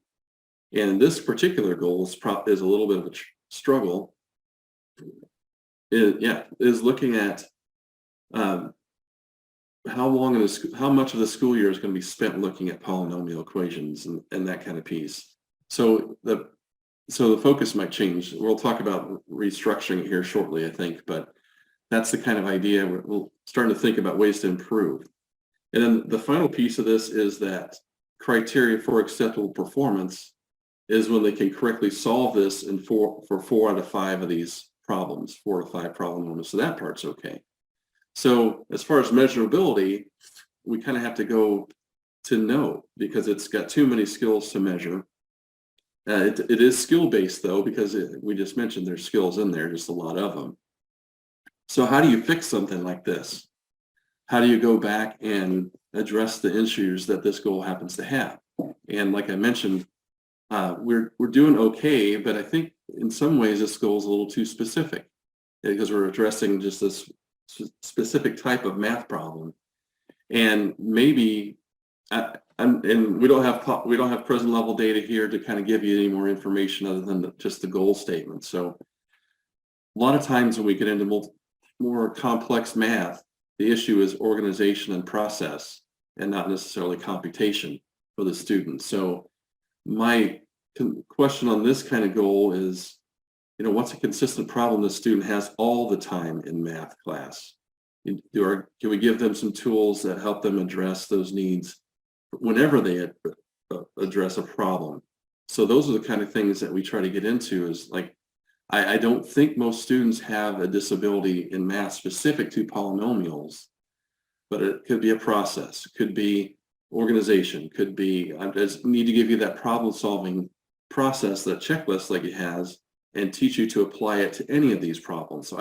And this particular goal is a little bit of a struggle. Is looking at how much of the school year is going to be spent looking at polynomial equations and that kind of piece. So the focus might change. We'll talk about restructuring it here shortly, I think, but that's the kind of idea we're starting to think about ways to improve. And then the final piece of this is that criteria for acceptable performance is when they can correctly solve this for 4 out of 5 of these problems, 4 to 5 problem numbers. So that part's okay. So as far as measurability, we kind of have to go to no, because it's got too many skills to measure. It is skill-based though, because we just mentioned there's skills in there, just a lot of them. So how do you fix something like this? How do you go back and address the issues that this goal happens to have? And like I mentioned, we're doing okay, but I think in some ways this goal is a little too specific, because we're addressing just this specific type of math problem. And maybe, and we don't have present level data here to kind of give you any more information other than just the goal statement. So a lot of times when we get into more complex math, the issue is organization and process, and not necessarily computation for the student. So my question on this kind of goal is, what's a consistent problem the student has all the time in math class? Can we give them some tools that help them address those needs whenever they address a problem? So those are the kind of things that we try to get into, is like, I don't think most students have a disability in math specific to polynomials, but it could be a process, could be organization, could be, I just need to give you that problem solving process, that checklist like it has, and teach you to apply it to any of these problems.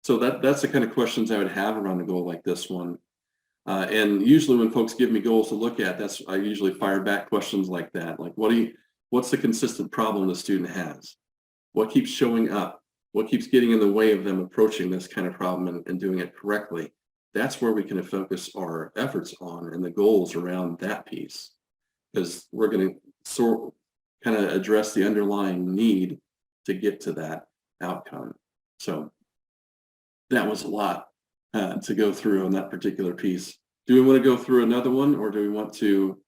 So that's the kind of questions I would have around a goal like this one. And usually when folks give me goals to look at, I usually fire back questions like that. Like, what's the consistent problem the student has? What keeps showing up? What keeps getting in the way of them approaching this kind of problem and doing it correctly? That's where we can focus our efforts on, and the goals around that piece, because we're going to kind of address the underlying need to get to that outcome. So that was a lot to go through on that particular piece. Do we want to go through another one, or do we want to,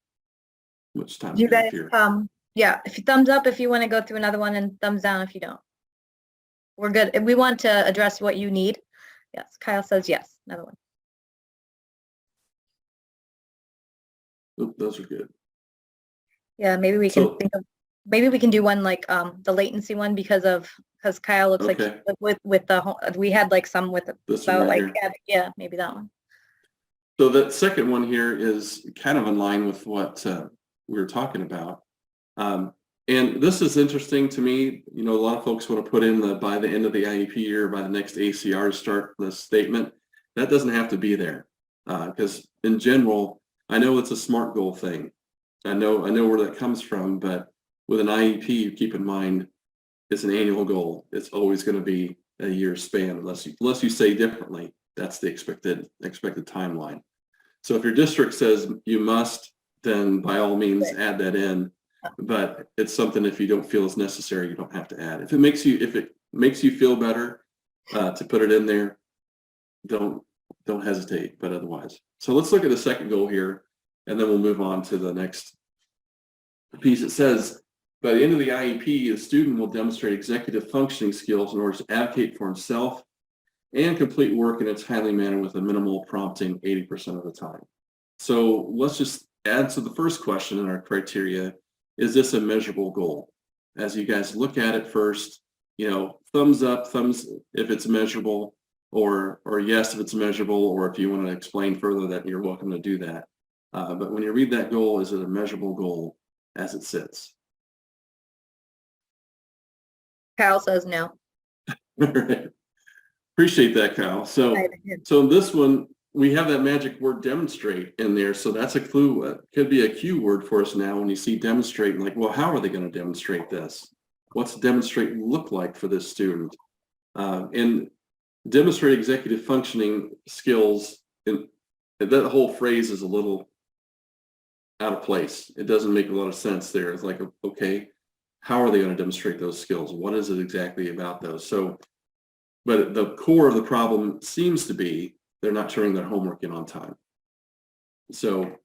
much time do You we have guys, here? yeah, if you thumbs up if you want to go through another one, and thumbs down if you don't. We're good. We want to address what you need. Yes, Kyle says yes, another one. Oop, those are good. Yeah, maybe we can So- think of, maybe we can do one like the latency one, because Kyle looks Okay. like with the we had like some with This one about right like here. yeah, maybe that one. So the second one here is kind of in line with what we were talking about. And this is interesting to me. A lot of folks want to put in by the end of the IEP year, by the next ACR to start the statement. That doesn't have to be there, because in general, I know it's a SMART goal thing. I know where that comes from, but with an IEP, you keep in mind it's an annual goal. It's always going to be a year span, unless you say differently. That's the expected timeline. So if your district says you must, then by all means add that in. But it's something, if you don't feel is necessary, you don't have to add. If it makes you feel better to put it in there, don't hesitate. But otherwise, so let's look at the second goal here, and then we'll move on to the next piece. It says, by the end of the IEP, the student will demonstrate executive functioning skills in order to advocate for himself and complete work in a timely manner with a minimal prompting 80% of the time. So let's just add to the first question in our criteria. Is this a measurable goal? As you guys look at it first, thumbs up, thumbs if it's measurable, or yes if it's measurable, or if you want to explain further, that you're welcome to do that. But when you read that goal, is it a measurable goal as it sits? Kyle says no. All right. Appreciate that, Kyle. So this one, we have that magic word demonstrate in there. So that's a clue. It could be a cue word for us now when you see demonstrate, like, well, how are they going to demonstrate this? What's demonstrate look like for this student? And demonstrate executive functioning skills, and that whole phrase is a little out of place. It doesn't make a lot of sense there. It's like, okay, how are they going to demonstrate those skills? What is it exactly about those? So, but the core of the problem seems to be they're not turning their homework in on time. So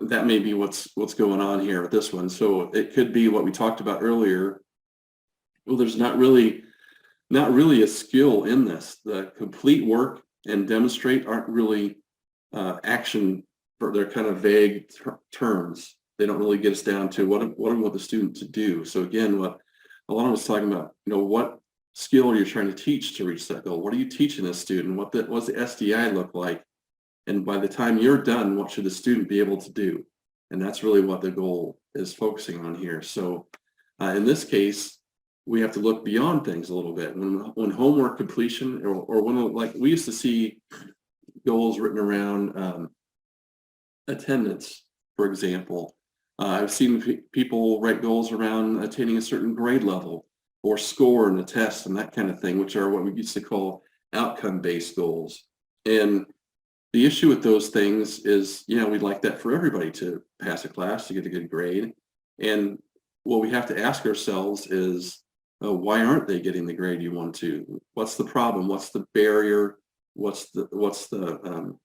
that may be what's going on here with this one. So it could be what we talked about earlier. Well, there's not really a skill in this. The complete work and demonstrate aren't really action, for they're kind of vague terms. They don't really get us down to what I want the student to do. So again, what Alana was talking about, what skill are you trying to teach to reach that goal? What are you teaching a student? What's the SDI look like? And by the time you're done, what should the student be able to do? And that's really what the goal is focusing on here. So in this case, we have to look beyond things a little bit. When homework completion, or when, like, we used to see goals written around attendance, for example. I've seen people write goals around attaining a certain grade level or score in a test and that kind of thing, which are what we used to call outcome-based goals. And the issue with those things is, we'd like that for everybody to pass a class, to get a good grade. And what we have to ask ourselves is, why aren't they getting the grade you want to? What's the problem? What's the barrier? What's the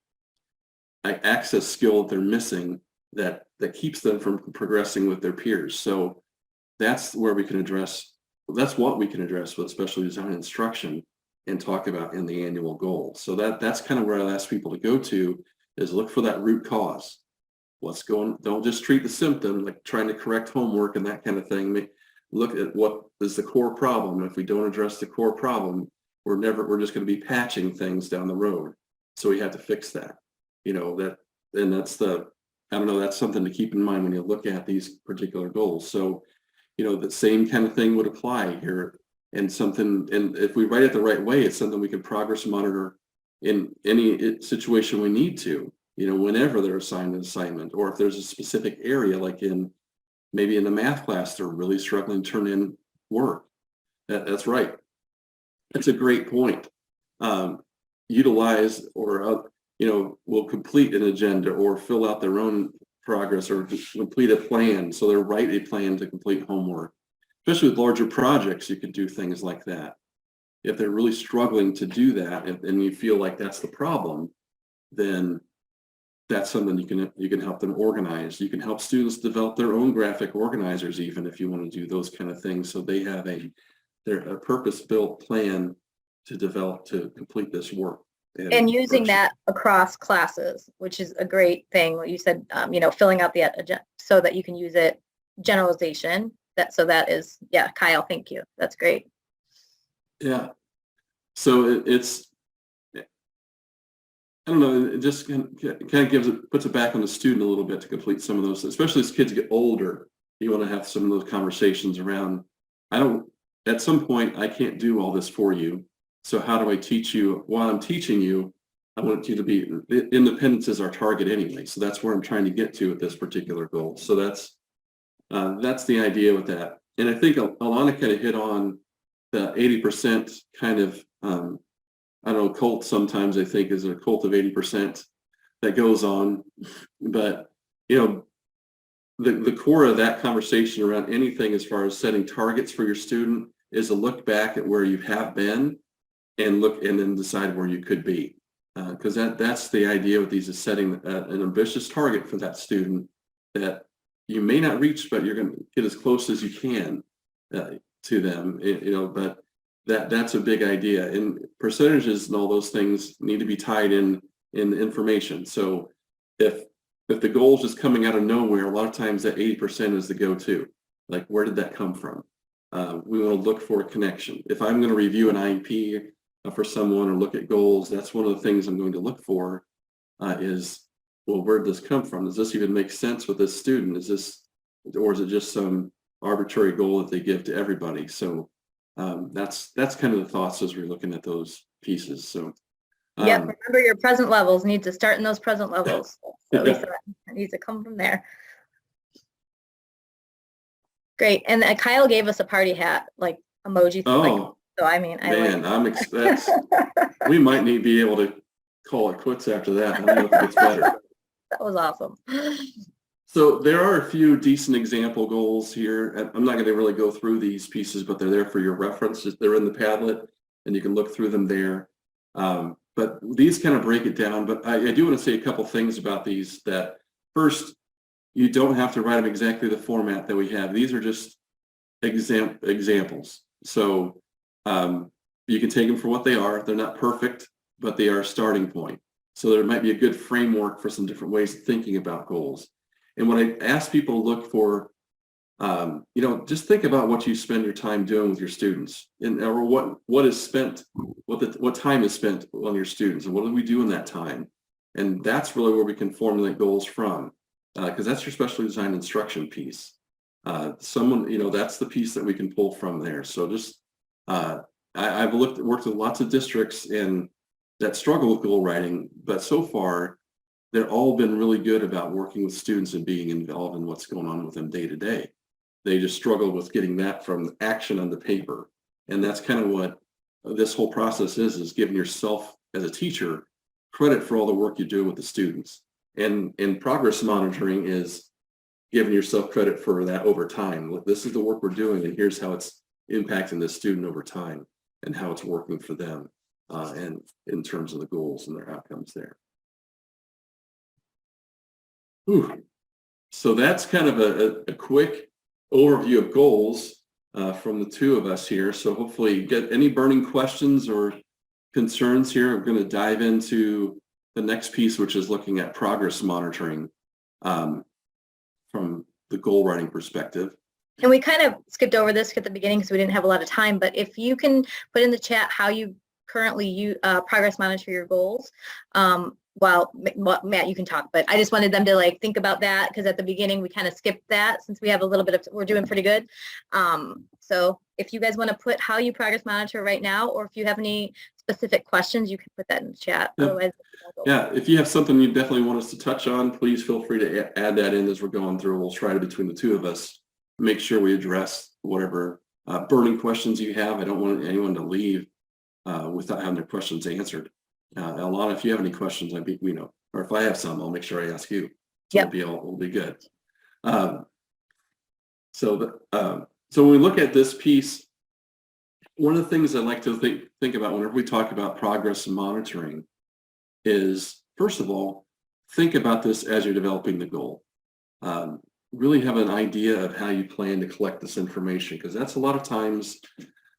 access skill that they're missing that keeps them from progressing with their peers? So that's where we can address, that's what we can address with special design instruction and talk about in the annual goal. So that's kind of where I ask people to go to, is look for that root cause. Don't just treat the symptom, like trying to correct homework and that kind of thing. Look at what is the core problem. If we don't address the core problem, we're just going to be patching things down the road. So we have to fix that, that's something to keep in mind when you look at these particular goals. So, the same kind of thing would apply here, and if we write it the right way, it's something we can progress monitor in any situation we need to, whenever they're assigned an assignment, or if there's a specific area, like maybe in the math class, they're really struggling to turn in work. That's right. That's a great point. Utilize or, will complete an agenda or fill out their own progress or complete a plan. So they write a plan to complete homework. Especially with larger projects, you can do things like that. If they're really struggling to do that, and you feel like that's the problem, then that's something you can help them organize. You can help students develop their own graphic organizers, even if you want to do those kind of things. So they have a purpose-built plan to develop to complete this work. And using that across classes, which is a great thing. What you said, filling out the agenda so that you can use it, generalization. That is, Kyle, thank you. That's great. Yeah. So it's, I don't know, it just kind of puts it back on the student a little bit to complete some of those, especially as kids get older. You want to have some of those conversations around, at some point, I can't do all this for you. So how do I teach you? While I'm teaching you, I want you to be, independence is our target anyway. So that's where I'm trying to get to with this particular goal. So that's the idea with that. And I think Alana kind of hit on the 80% kind of, cult sometimes, I think, is a cult of 80% that goes on. But, the core of that conversation around anything as far as setting targets for your student is a look back at where you have been and then decide where you could be. Because that's the idea with these, is setting an ambitious target for that student that you may not reach, but you're going to get as close as you can to them, but that's a big idea. And percentages and all those things need to be tied in information. So if the goal is just coming out of nowhere, a lot of times that 80% is the go-to. Like, where did that come from? We want to look for a connection. If I'm going to review an IEP for someone or look at goals, that's one of the things I'm going to look for is, well, where did this come from? Does this even make sense with this student? Or is it just some arbitrary goal that they give to everybody? So that's kind of the thoughts as we're looking at those pieces. So remember, your present levels need to start in those present levels. So Lisa, it needs to come from there. Great. And Kyle gave us a party hat, like emoji. Oh, so I mean, we might be able to call it quits after that. I don't know if it gets better. That was awesome. So there are a few decent example goals here. And I'm not going to really go through these pieces, but they're there for your reference. They're in the Padlet and you can look through them there. But these kind of break it down. But I do want to say a couple things about these. That first, you don't have to write them exactly the format that we have. These are just examples. So you can take them for what they are. They're not perfect, but they are a starting point. So there might be a good framework for some different ways of thinking about goals. And when I ask people to look for, just think about what you spend your time doing with your students, and or what is spent, what time is spent on your students, and what do we do in that time? And that's really where we can formulate goals from, because that's your specially designed instruction piece. That's the piece that we can pull from there. So just I've worked with lots of districts and that struggle with goal writing, but so far they've all been really good about working with students and being involved in what's going on with them day to day. They just struggle with getting that from action on the paper. And that's kind of what this whole process is giving yourself as a teacher credit for all the work you do with the students. And progress monitoring is giving yourself credit for that over time. Look, this is the work we're doing, and here's how it's impacting the student over time and how it's working for them, and in terms of the goals and their outcomes there. Whew. So that's kind of a quick overview of goals from the two of us here. So hopefully you get any burning questions or concerns here. I'm going to dive into the next piece, which is looking at progress monitoring from the goal writing perspective. And we kind of skipped over this at the beginning because we didn't have a lot of time, but if you can put in the chat how you currently progress monitor your goals. Well, Matt, you can talk, but I just wanted them to think about that, because at the beginning we kind of skipped that since we have a little bit of, we're doing pretty good. So if you guys want to put how you progress monitor right now, or if you have any specific questions, you can put that in the chat. Yeah. Otherwise, yeah, if you have something you definitely want us to touch on, please feel free to add that in as we're going through. We'll try to, between the two of us, make sure we address whatever burning questions you have. I don't want anyone to leave without having their questions answered. Alana, if you have any questions, or if I have some, I'll make sure I ask you. So yep. It'll be good. So when we look at this piece, one of the things I like to think about whenever we talk about progress and monitoring is, first of all, think about this as you're developing the goal. Really have an idea of how you plan to collect this information, because that's a lot of times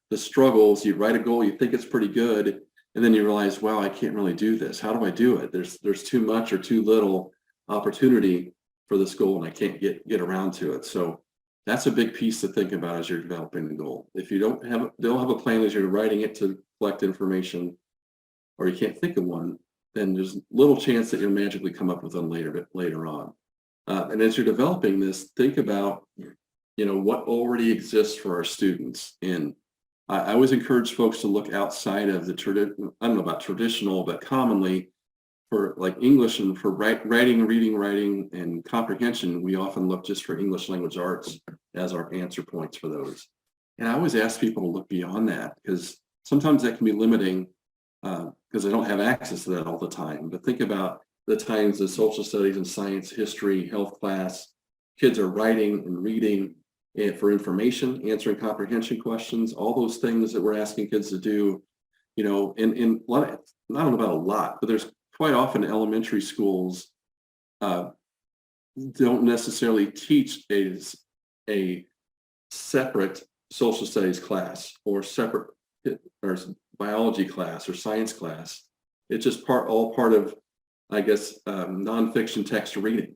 the struggles. You write a goal, you think it's pretty good, and then you realize, wow, I can't really do this. How do I do it? There's too much or too little opportunity for this goal, and I can't get around to it. So that's a big piece to think about as you're developing the goal. If you don't have a plan as you're writing it to collect information, or you can't think of one, then there's little chance that you'll magically come up with one later on. And as you're developing this, think about what already exists for our students. And I always encourage folks to look outside of the I don't know about traditional, but commonly for English and for writing, reading, writing, and comprehension, we often look just for English language arts as our answer points for those. And I always ask people to look beyond that, because sometimes that can be limiting because they don't have access to that all the time. But think about the times that social studies and science, history, health class, kids are writing and reading for information, answering comprehension questions, all those things that we're asking kids to do, in a lot of, I don't know about a lot, but there's quite often elementary schools don't necessarily teach a separate social studies class or separate or biology class or science class. It's just all part of, I guess, nonfiction text reading.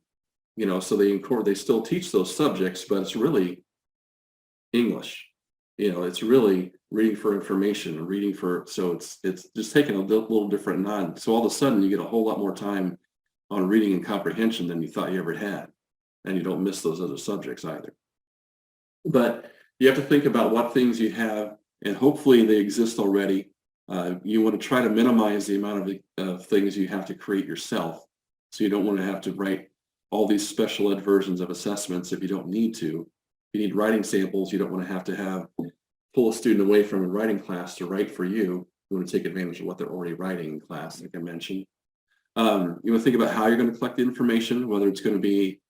So they still teach those subjects, but it's really English. It's really reading for information and reading for, so it's just taking a little different nod. So all of a sudden you get a whole lot more time on reading and comprehension than you thought you ever had. And you don't miss those other subjects either. But you have to think about what things you have, and hopefully they exist already. You want to try to minimize the amount of things you have to create yourself. So you don't want to have to write all these special ed versions of assessments if you don't need to. If you need writing samples, you don't want to have pull a student away from a writing class to write for you. You want to take advantage of what they're already writing in class, like I mentioned. You want to think about how you're going to collect the information, whether it's going to be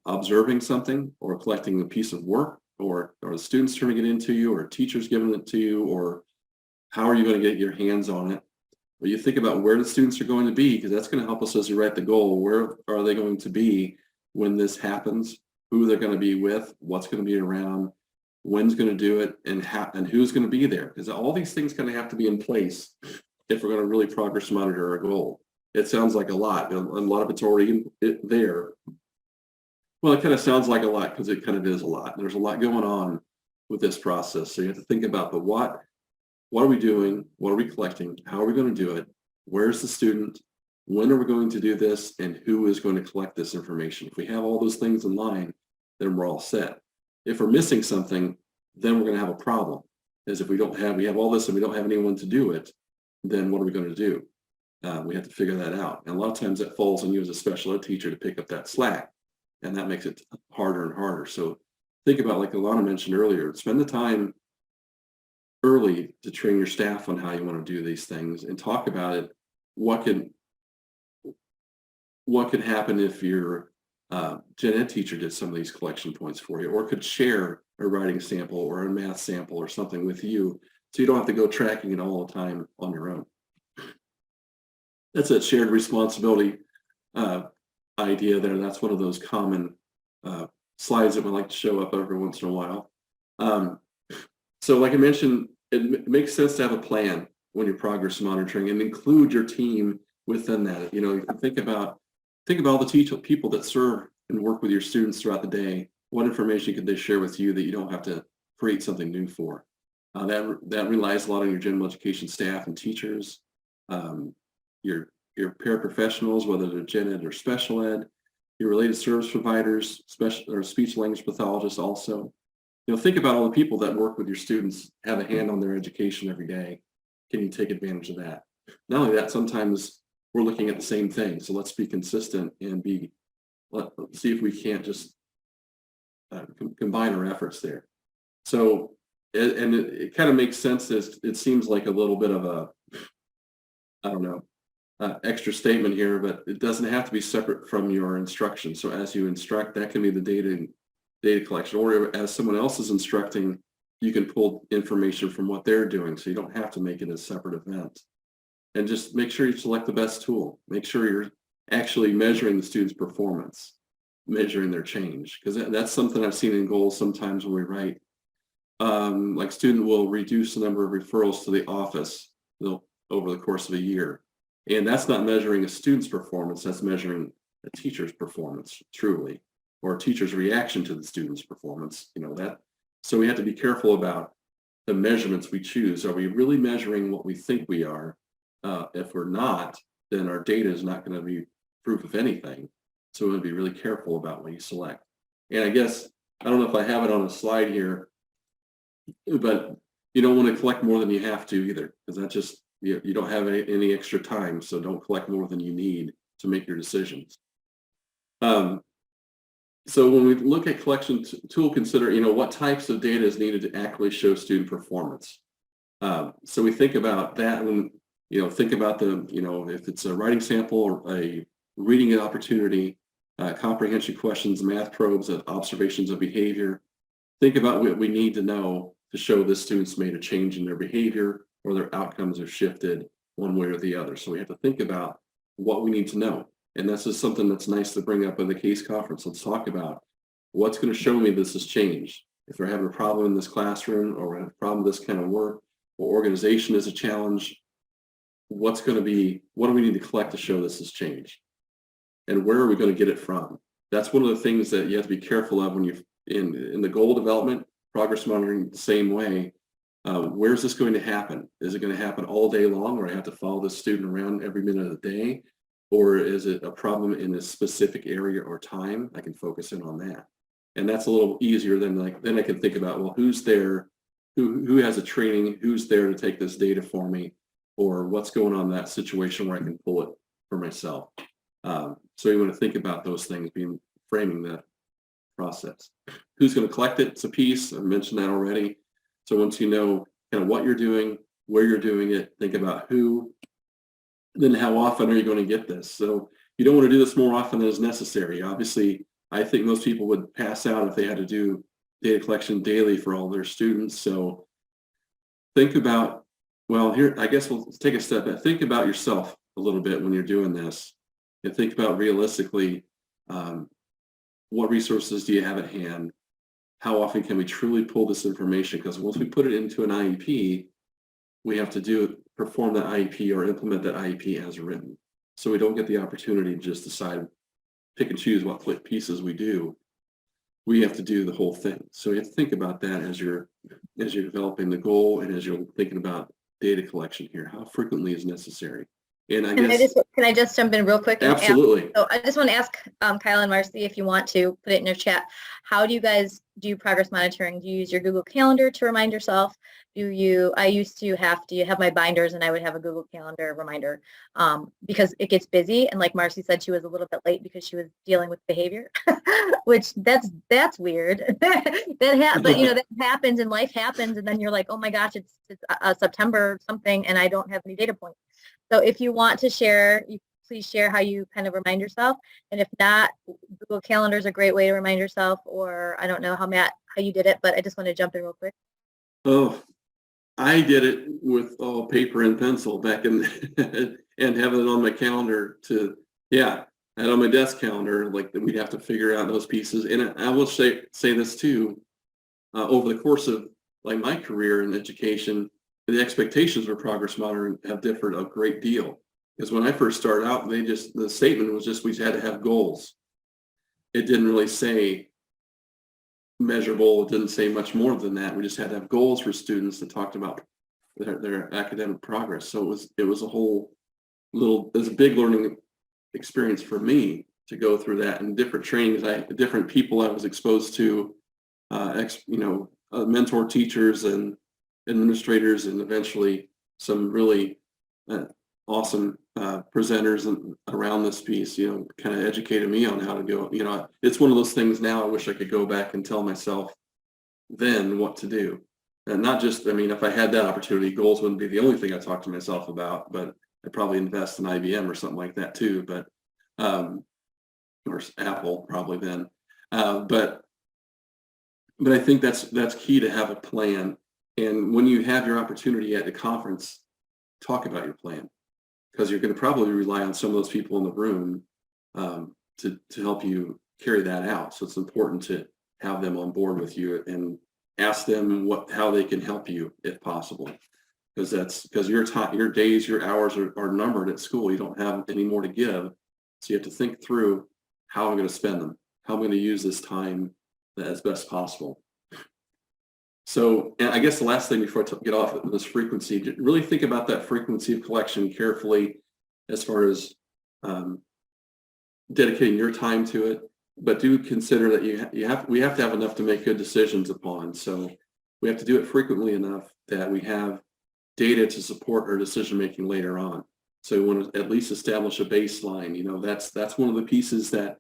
observing something or collecting a piece of work, or the students turning it into you, or teachers giving it to you, or how are you going to get your hands on it? Well, you think about where the students are going to be, because that's going to help us as we write the goal. Where are they going to be when this happens? Who they're going to be with? What's going to be around? When's going to do it? And who's going to be there? Because all these things kind of have to be in place if we're going to really progress monitor our goal. it sounds like a lot. And a lot of it's already there. Well, it kind of sounds like a lot because it kind of is a lot. There's a lot going on with this process. So you have to think about the what are we doing? What are we collecting? How are we going to do it? Where's the student? When are we going to do this? And who is going to collect this information? If we have all those things in line, then we're all set. If we're missing something, then we're going to have a problem. As if we have all this and we don't have anyone to do it, then what are we going to do? We have to figure that out. And a lot of times that falls on you as a special ed teacher to pick up that slack. And that makes it harder and harder. So think about, like Alana mentioned earlier, spend the time early to train your staff on how you want to do these things and talk about it. What could happen if your gen ed teacher did some of these collection points for you, or could share a writing sample or a math sample or something with you, so you don't have to go tracking it all the time on your own. That's a shared responsibility idea there. That's one of those common slides that we like to show up every once in a while. So like I mentioned, it makes sense to have a plan when you're progress monitoring and include your team within that. You can think about all the people that serve and work with your students throughout the day. What information could they share with you that you don't have to create something new for? That relies a lot on your general education staff and teachers, your paraprofessionals, whether they're gen ed or special ed, your related service providers, special or speech language pathologists also. Think about all the people that work with your students, have a hand on their education every day. Can you take advantage of that? Not only that, sometimes we're looking at the same thing. So let's be consistent and let's see if we can't just combine our efforts there. So, and it kind of makes sense as it seems like a little bit of a, I don't know, extra statement here, but it doesn't have to be separate from your instruction. So as you instruct, that can be the data collection, or as someone else is instructing, you can pull information from what they're doing. So you don't have to make it a separate event. And just make sure you select the best tool. Make sure you're actually measuring the student's performance, measuring their change, because that's something I've seen in goals sometimes when we write. Like student will reduce the number of referrals to the office over the course of a year. And that's not measuring a student's performance, that's measuring a teacher's performance, truly, or a teacher's reaction to the student's performance. So we have to be careful about the measurements we choose. Are we really measuring what we think we are? If we're not, then our data is not going to be proof of anything. So we want to be really careful about what you select. And I guess, I don't know if I have it on a slide here, but you don't want to collect more than you have to either, because that just, you don't have any extra time. So don't collect more than you need to make your decisions. So when we look at collection tool, consider, what types of data is needed to accurately show student performance. So we think about that when, think about if it's a writing sample or a reading opportunity, comprehension questions, math probes, observations of behavior. Think about what we need to know to show this student's made a change in their behavior or their outcomes are shifted one way or the other. So we have to think about what we need to know. And this is something that's nice to bring up in the case conference. Let's talk about what's going to show me this has changed. If they're having a problem in this classroom or a problem with this kind of work, or organization is a challenge, what do we need to collect to show this has changed? And where are we going to get it from? That's one of the things that you have to be careful of when you're in the goal development, progress monitoring the same way. Where's this going to happen? Is it going to happen all day long, where I have to follow this student around every minute of the day? Or is it a problem in a specific area or time? I can focus in on that. And that's a little easier than then I can think about, well, who's there, who has a training, who's there to take this data for me, or what's going on in that situation where I can pull it for myself. So you want to think about those things, framing the process. Who's going to collect it? It's a piece. I mentioned that already. So once you know kind of what you're doing, where you're doing it, think about who, then how often are you going to get this? So you don't want to do this more often than is necessary. Obviously, I think most people would pass out if they had to do data collection daily for all their students. So think about, well, here, I guess we'll take a step back. Think about yourself a little bit when you're doing this, and think about realistically, what resources do you have at hand? How often can we truly pull this information? Because once we put it into an IEP, we have to perform that IEP or implement that IEP as written. So we don't get the opportunity to just decide, pick and choose what pieces we do. We have to do the whole thing. So you have to think about that as you're developing the goal and as you're thinking about data collection here. How frequently is necessary? And I guess Can I just jump in real quick? And ask- absolutely. So I just want to ask Kyle and Marcy, if you want to put it in your chat, how do you guys do progress monitoring? Do you use your Google Calendar to remind yourself? I used to have my binders, and I would have a Google Calendar reminder because it gets busy. And like Marcy said, she was a little bit late because she was dealing with behavior, which that's weird. But that happens, and life happens, and then you're like, oh my gosh, it's September something, and I don't have any data points. So if you want to share, please share how you kind of remind yourself. And if not, Google Calendar is a great way to remind yourself, or I don't know how you did it, but I just want to jump in real quick. Oh, I did it with all paper and pencil back in and having it on my calendar I had on my desk calendar, like we'd have to figure out those pieces. And I will say this too, over the course of like my career in education, the expectations for progress monitoring have differed a great deal. Because when I first started out, the statement was just we had to have goals. It didn't really say measurable. It didn't say much more than that. We just had to have goals for students that talked about their academic progress. So it was a big learning experience for me to go through that, and different trainings, different people I was exposed to, mentor teachers and administrators, and eventually some really awesome presenters around this piece, kind of educated me on how to go. It's one of those things now I wish I could go back and tell myself then what to do. And not just, if I had that opportunity, goals wouldn't be the only thing I talk to myself about, but I'd probably invest in IBM or something like that too, but or Apple probably then. But I think that's key to have a plan. And when you have your opportunity at the conference, talk about your plan, because you're going to probably rely on some of those people in the room to help you carry that out. So it's important to have them on board with you and ask them how they can help you if possible, because your days, your hours are numbered at school. You don't have any more to give, so you have to think through how I'm going to spend them, how I'm going to use this time as best possible. So, and I guess the last thing before I get off of this frequency, really think about that frequency of collection carefully as far as dedicating your time to it, but do consider that we have to have enough to make good decisions upon. So we have to do it frequently enough that we have data to support our decision making later on. So we want to at least establish a baseline. That's one of the pieces that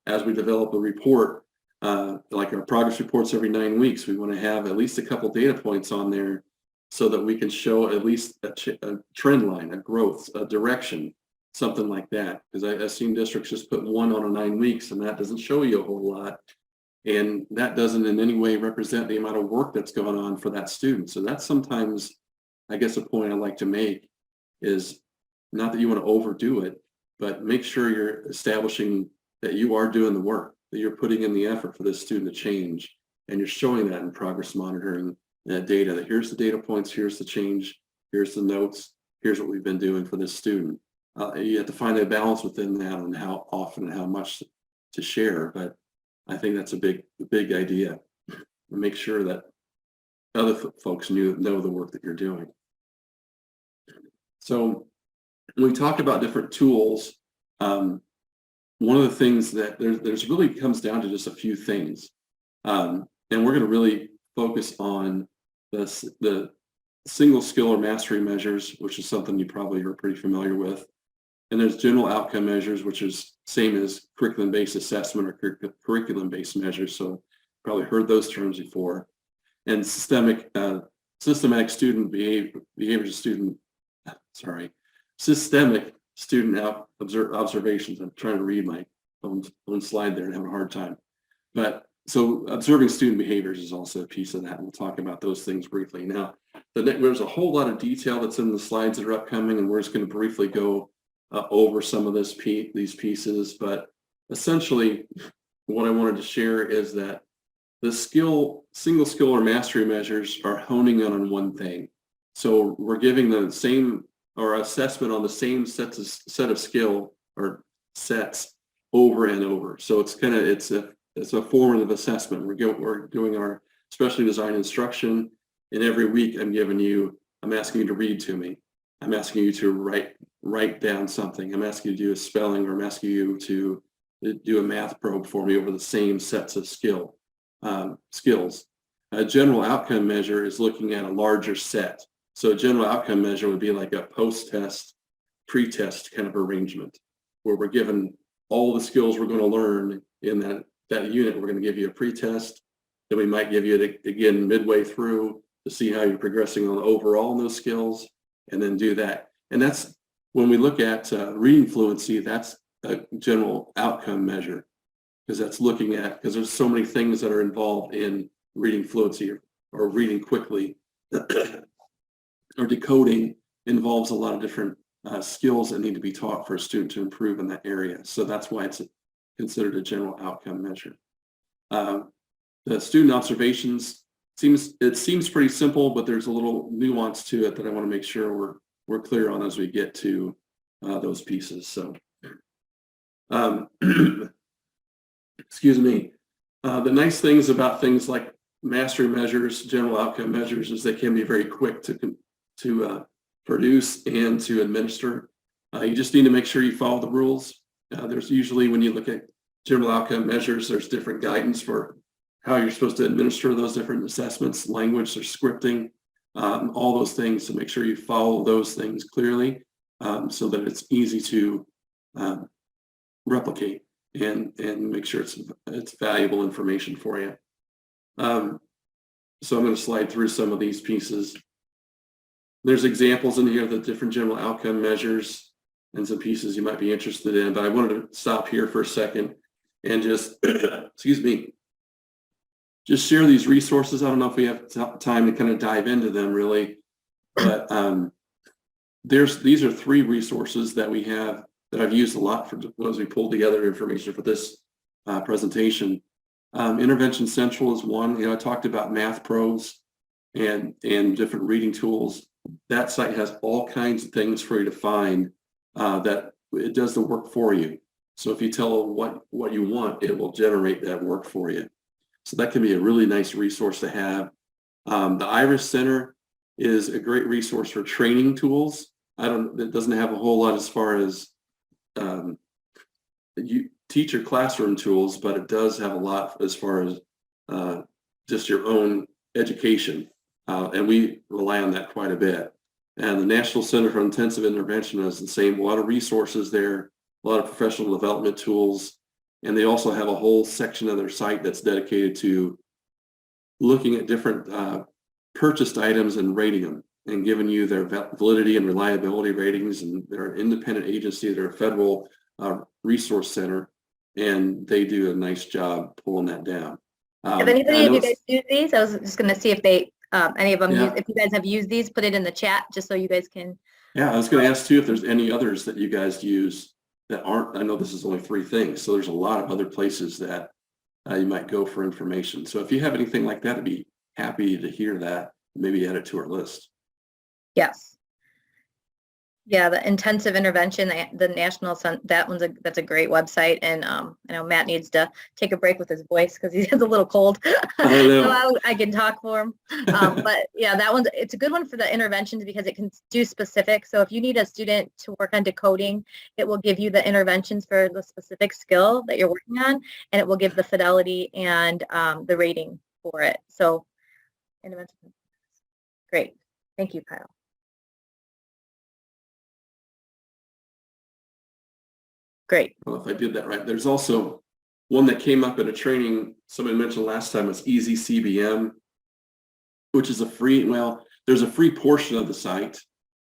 as we develop a report, like our progress reports every 9 weeks, we want to have at least a couple data points on there so that we can show at least a trend line, a growth, a direction, something like that. Because I've seen districts just put one on a 9 weeks, and that doesn't show you a whole lot. And that doesn't in any way represent the amount of work that's going on for that student. So that's sometimes, I guess, a point I like to make is not that you want to overdo it, but make sure you're establishing that you are doing the work, that you're putting in the effort for this student to change, and you're showing that in progress monitoring data, that here's the data points, here's the change, here's the notes, here's what we've been doing for this student. You have to find a balance within that on how often and how much to share, but I think that's a big idea. Make sure that other folks know the work that you're doing. So when we talk about different tools, one of the things that there's really comes down to just a few things. And we're going to really focus on the single skill or mastery measures, which is something you probably are pretty familiar with. And there's general outcome measures, which is same as curriculum-based assessment or curriculum-based measures. So probably heard those terms before. And systematic student systemic student observations. I'm trying to read my own slide there and having a hard time. But so observing student behaviors is also a piece of that. And we'll talk about those things briefly. Now, there's a whole lot of detail that's in the slides that are upcoming, and we're just going to briefly go over some of these pieces. But essentially, what I wanted to share is that the single skill or mastery measures are honing in on one thing. So we're giving the same or assessment on the same set of skill or sets over and over. So it's a formative assessment. We're doing our specially designed instruction, and every week I'm asking you to read to me. I'm asking you to write down something. I'm asking you to do a spelling, or I'm asking you to do a math probe for me over the same sets of skills. A general outcome measure is looking at a larger set. So a general outcome measure would be like a post-test, pre-test kind of arrangement, where we're given all the skills we're going to learn in that unit. We're going to give you a pre-test, then we might give you it again midway through to see how you're progressing on overall in those skills, and then do that. And that's when we look at reading fluency, that's a general outcome measure, because there's so many things that are involved in reading fluency or reading quickly or decoding involves a lot of different skills that need to be taught for a student to improve in that area. So that's why it's considered a general outcome measure. The student observations seems pretty simple, but there's a little nuance to it that I want to make sure we're clear on as we get to those pieces. So, excuse me. The nice things about things like mastery measures, general outcome measures, is they can be very quick to produce and to administer. You just need to make sure you follow the rules. There's usually, when you look at general outcome measures, there's different guidance for how you're supposed to administer those different assessments, language or scripting, all those things. So make sure you follow those things clearly, so that it's easy to replicate and make sure it's valuable information for you. So I'm going to slide through some of these pieces. There's examples in here of the different general outcome measures and some pieces you might be interested in, but I wanted to stop here for a second and just, excuse me, just share these resources. I don't know if we have time to kind of dive into them really, but these are 3 resources that we have that I've used a lot as we pulled together information for this presentation. Intervention Central is one. I talked about math probes and different reading tools. That site has all kinds of things for you to find that it does the work for you. So if you tell what you want, it will generate that work for you. So that can be a really nice resource to have. The Iris Center is a great resource for training tools. It doesn't have a whole lot as far as teacher classroom tools, but it does have a lot as far as just your own education. And we rely on that quite a bit. And the National Center for Intensive Intervention is the same. A lot of resources there, a lot of professional development tools. And they also have a whole section of their site that's dedicated to looking at different purchased items and rating them and giving you their validity and reliability ratings. And they're an independent agency. They're a federal resource center, and they do a nice job pulling that down. Have anybody of you guys used these? I was just going to see if they, any of them, if you guys have used these, put it in the chat just so you guys can. Yeah, I was going to ask too if there's any others that you guys use that aren't. I know this is only 3 things, so there's a lot of other places that you might go for information. So if you have anything like that, I'd be happy to hear that. Maybe add it to our list. Yes. Yeah, the intensive intervention, the national, that's a great website. And I know Matt needs to take a break with his voice because he has a little cold. So I can talk for him. But yeah, it's a good one for the interventions because it can do specific. So if you need a student to work on decoding, it will give you the interventions for the specific skill that you're working on, and it will give the fidelity and the rating for it. So intervention. Great. Thank you, Kyle. Great. Well, if I did that right, there's also one that came up at a training somebody mentioned last time. It's Easy CBM, which is there's a free portion of the site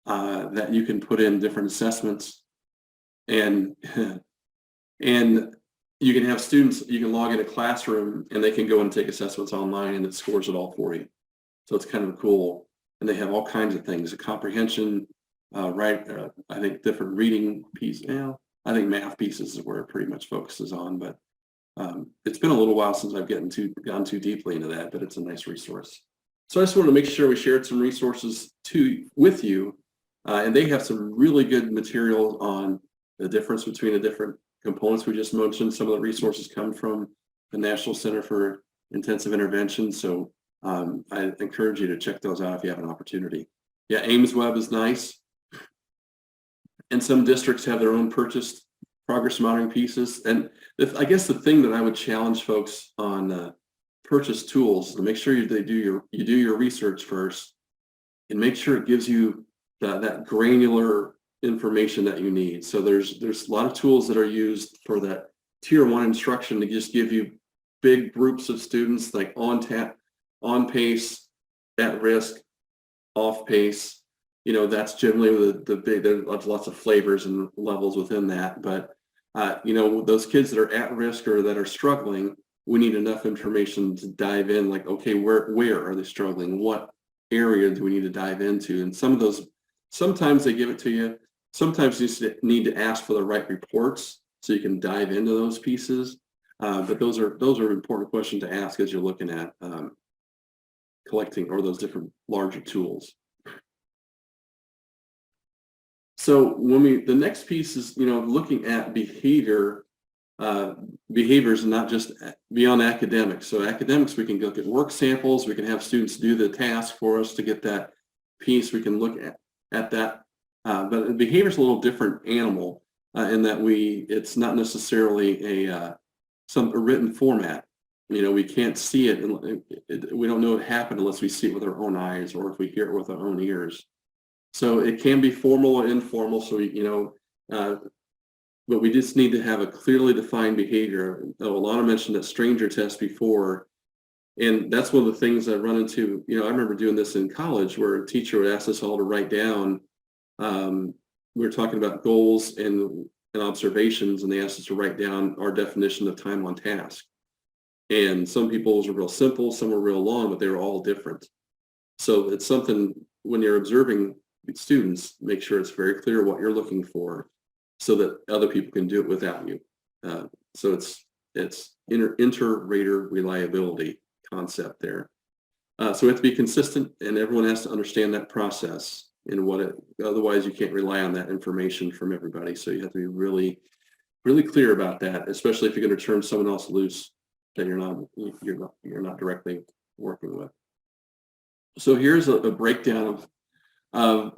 that you can put in different assessments, and you can have students, you can log in a classroom and they can go and take assessments online, and it scores it all for you. So it's kind of cool. And they have all kinds of things, a comprehension, I think different reading pieces. I think math pieces is where it pretty much focuses on, but it's been a little while since I've gone too deeply into that, but it's a nice resource. So I just wanted to make sure we shared some resources with you And they have some really good material on the difference between the different components we just mentioned. Some of the resources come from the National Center for Intensive Intervention. So I encourage you to check those out if you have an opportunity. Yeah, AIMSweb is nice. And some districts have their own purchased progress monitoring pieces. And I guess the thing that I would challenge folks on purchase tools to make sure you do your research first, and make sure it gives you that granular information that you need. So there's a lot of tools that are used for that tier 1 instruction to just give you big groups of students, like on pace, at risk, off pace. You know, that's generally the big, there's lots of flavors and levels within that. But, you know, those kids that are at risk or that are struggling, we need enough information to dive in, like, okay, where are they struggling? What area do we need to dive into? And some of those, sometimes they give it to you. Sometimes you need to ask for the right reports so you can dive into those pieces. But those are important questions to ask as you're looking at collecting or those different larger tools. So the next piece is, you know, looking at behaviors and not just beyond academics. So academics, we can look at work samples, we can have students do the task for us to get that piece. We can look at that, but behavior is a little different animal in that it's not necessarily a written format. You know, we can't see it, and we don't know it happened unless we see it with our own eyes or if we hear it with our own ears. So it can be formal or informal. So, you know, but we just need to have a clearly defined behavior. Alana mentioned that stranger test before, and that's one of the things I run into. You know, I remember doing this in college where a teacher would ask us all to write down, we were talking about goals and observations, and they asked us to write down our definition of time on task. And some people's were real simple, some were real long, but they were all different. So it's something when you're observing students, make sure it's very clear what you're looking for so that other people can do it without you. So it's inter-rater reliability concept there. So we have to be consistent, and everyone has to understand that process and otherwise you can't rely on that information from everybody. So you have to be really, really clear about that, especially if you're going to turn someone else loose that you're not directly working with. So here's a breakdown of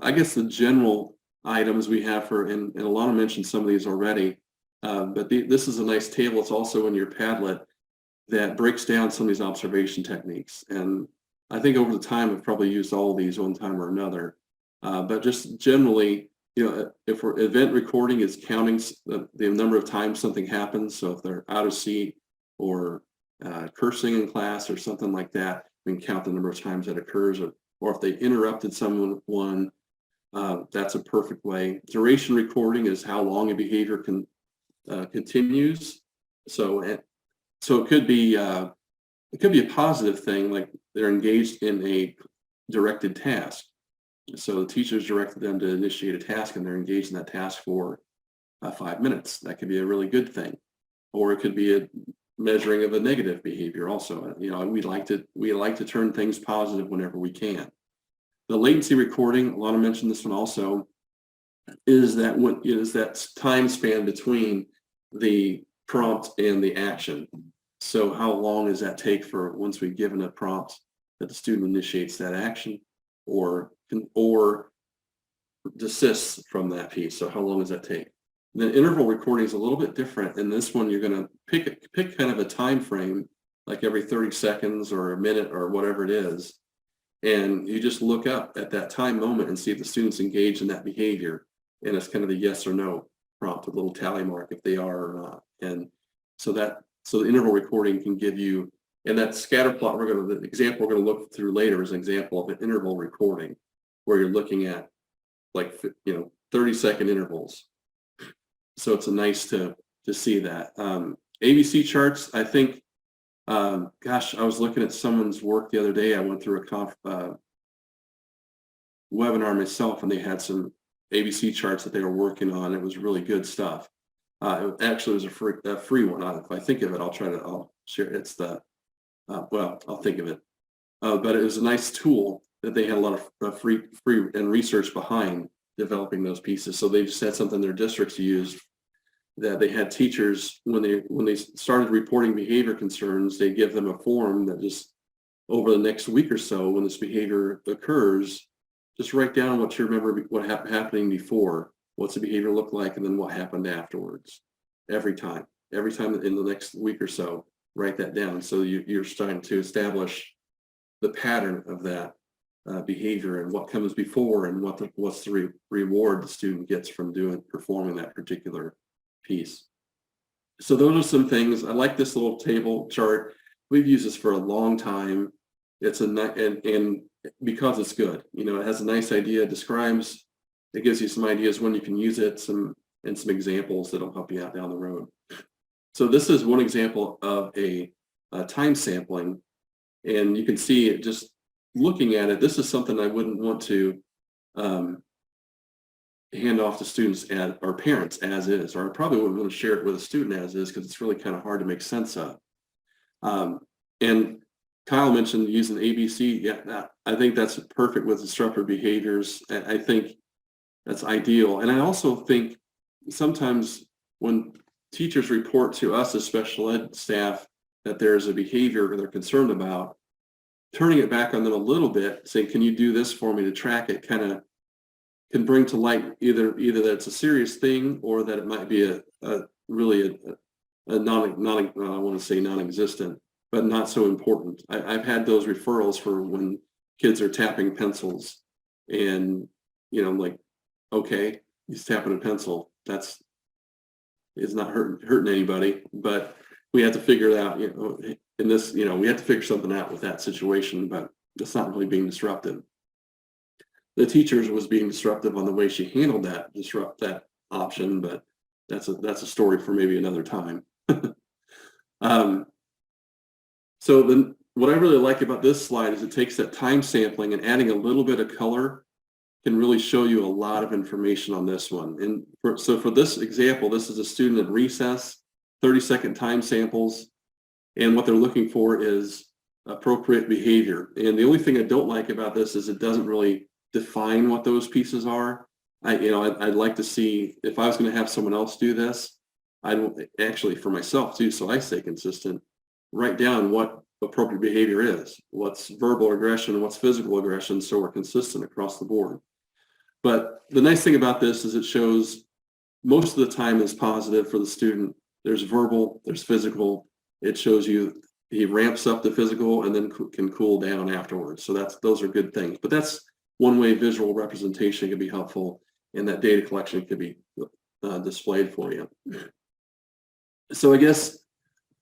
I guess the general items we have and Alana mentioned some of these already, but this is a nice table. It's also in your Padlet that breaks down some of these observation techniques. And I think over the time, I've probably used all of these one time or another, but just generally, you know, if event recording is counting the number of times something happens. So if they're out of seat or cursing in class or something like that, we can count the number of times that occurs, or if they interrupted someone, that's a perfect way. Duration recording is how long a behavior continues. So it could be a positive thing, like they're engaged in a directed task. So the teachers directed them to initiate a task, and they're engaged in that task for 5 minutes. That could be a really good thing, or it could be a measuring of a negative behavior. Also, you know, we like to turn things positive whenever we can. The latency recording, Alana mentioned this one also, is that time span between the prompt and the action. So how long does that take for once we've given a prompt that the student initiates that action or desists from that piece? So how long does that take? The interval recording is a little bit different. In this one, you're going to pick kind of a time frame, like every 30 seconds or a minute or whatever it is. And you just look up at that time moment and see if the students engage in that behavior. And it's kind of a yes or no prompt, a little tally mark if they are or not. And so the interval recording can give you, and that scatter plot, the example we're going to look through later is an example of an interval recording where you're looking at 30-second intervals. So it's nice to see that. ABC charts, I think, I was looking at someone's work the other day. I went through a webinar myself, and they had some ABC charts that they were working on. It was really good stuff. It actually was a free one. If I think of it, I'll share. It's I'll think of it. But it was a nice tool that they had a lot of free and research behind developing those pieces. So they just had something their districts used, that they had teachers when they started reporting behavior concerns, they give them a form that just over the next week or so, when this behavior occurs, just write down what you remember what happening before, what's the behavior look like, and then what happened afterwards. Every time in the next week or so, write that down. So you're starting to establish the pattern of that behavior and what comes before and what's the reward the student gets from performing that particular piece. So those are some things. I like this little table chart. We've used this for a long time. It's and because it's good, it has a nice idea, describes, it gives you some ideas when you can use it, some examples that'll help you out down the road. So this is one example of a time sampling, and you can see it just looking at it. This is something I wouldn't want to hand off to students or parents as is, or I probably wouldn't want to share it with a student as is, because it's really kind of hard to make sense of. And Kyle mentioned using ABC. Yeah, I think that's perfect with disruptive behaviors. I think that's ideal. And I also think sometimes when teachers report to us as special ed staff that there's a behavior they're concerned about, turning it back on them a little bit, saying, can you do this for me to track it, kind of can bring to light either that it's a serious thing or that it might be a really I want to say non-existent, but not so important. I've had those referrals for when kids are tapping pencils, and I'm like, okay, he's tapping a pencil. It's not hurting anybody, but we have to figure it out. In this, we have to figure something out with that situation, but it's not really being disruptive. The teachers was being disruptive on the way she handled that option, but that's a story for maybe another time. So then what I really like about this slide is it takes that time sampling and adding a little bit of color can really show you a lot of information on this one. And so for this example, this is a student at recess, 30-second time samples, and what they're looking for is appropriate behavior. And the only thing I don't like about this is it doesn't really define what those pieces are. I'd like to see, if I was going to have someone else do this, I'd actually, for myself too, so I stay consistent, write down what appropriate behavior is, what's verbal aggression, what's physical aggression, so we're consistent across the board. But the nice thing about this is it shows most of the time is positive for the student. There's verbal, there's physical. It shows you he ramps up the physical and then can cool down afterwards. So those are good things. But that's one way visual representation can be helpful, and that data collection can be displayed for you. So I guess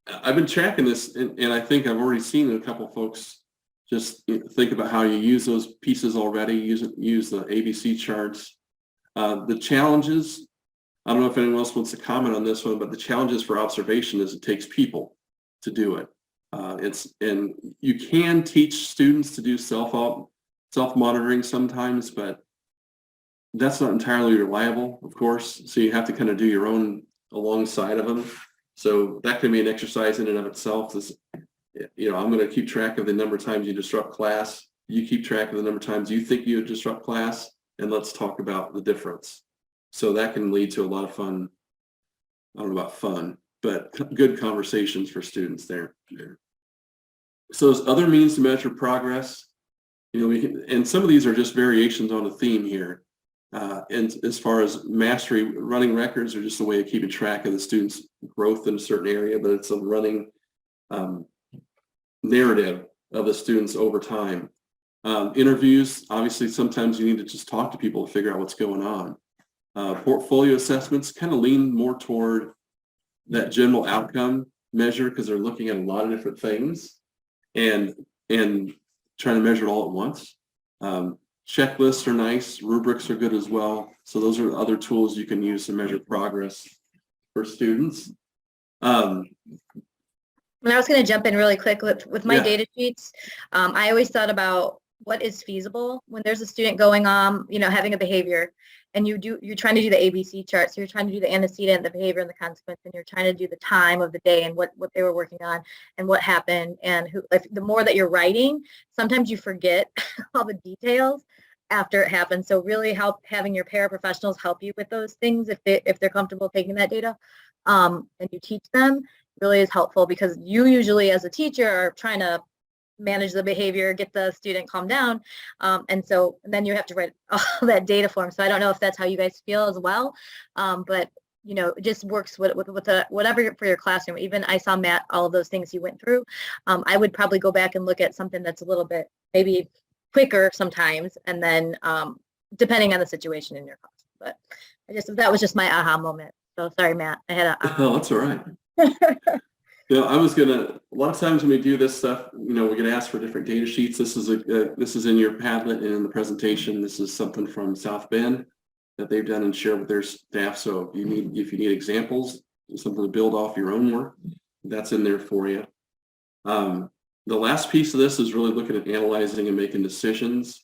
I've been tracking this, and I think I've already seen a couple folks just think about how you use those pieces already, use the ABC charts. The challenges, I don't know if anyone else wants to comment on this one, but the challenges for observation is it takes people to do it. And you can teach students to do self-monitoring sometimes, but that's not entirely reliable, of course. So you have to kind of do your own alongside of them. So that can be an exercise in and of itself. I'm going to keep track of the number of times you disrupt class. You keep track of the number of times you think you disrupt class, and let's talk about the difference. So that can lead to a lot of fun. I don't know about fun, but good conversations for students there. So there's other means to measure progress. And some of these are just variations on a theme here. And as far as mastery, running records are just a way of keeping track of the students' growth in a certain area, but it's a running narrative of the students over time. Interviews, obviously, sometimes you need to just talk to people to figure out what's going on. Portfolio assessments kind of lean more toward that general outcome measure because they're looking at a lot of different things and trying to measure it all at once. Checklists are nice. Rubrics are good as well. So those are other tools you can use to measure progress for students. And I was going to jump in really quick with my data sheets. I always thought about what is feasible when there's a student going on, having a behavior, and you're trying to do the ABC chart. So you're trying to do the antecedent, the behavior, and the consequence, and you're trying to do the time of the day and what they were working on and what happened and who. The more that you're writing, sometimes you forget all the details. after it happens. So really having your paraprofessionals help you with those things if they're comfortable taking that data, and you teach them, really is helpful, because you usually as a teacher are trying to manage the behavior, get the student calm down, and then you have to write all that data for them. So I don't know if that's how you guys feel as well, but it just works with whatever for your classroom. Even I saw Matt, all of those things you went through. I would probably go back and look at something that's a little bit maybe quicker sometimes, and then depending on the situation in your class. But that was just my aha moment. So sorry, Matt. I had a Oh, that's all right. I was a lot of times when we do this stuff, we get asked for different data sheets. This is in your Padlet and in the presentation. This is something from South Bend that they've done and shared with their staff. So if you need examples, something to build off your own work, that's in there for you. The last piece of this is really looking at analyzing and making decisions.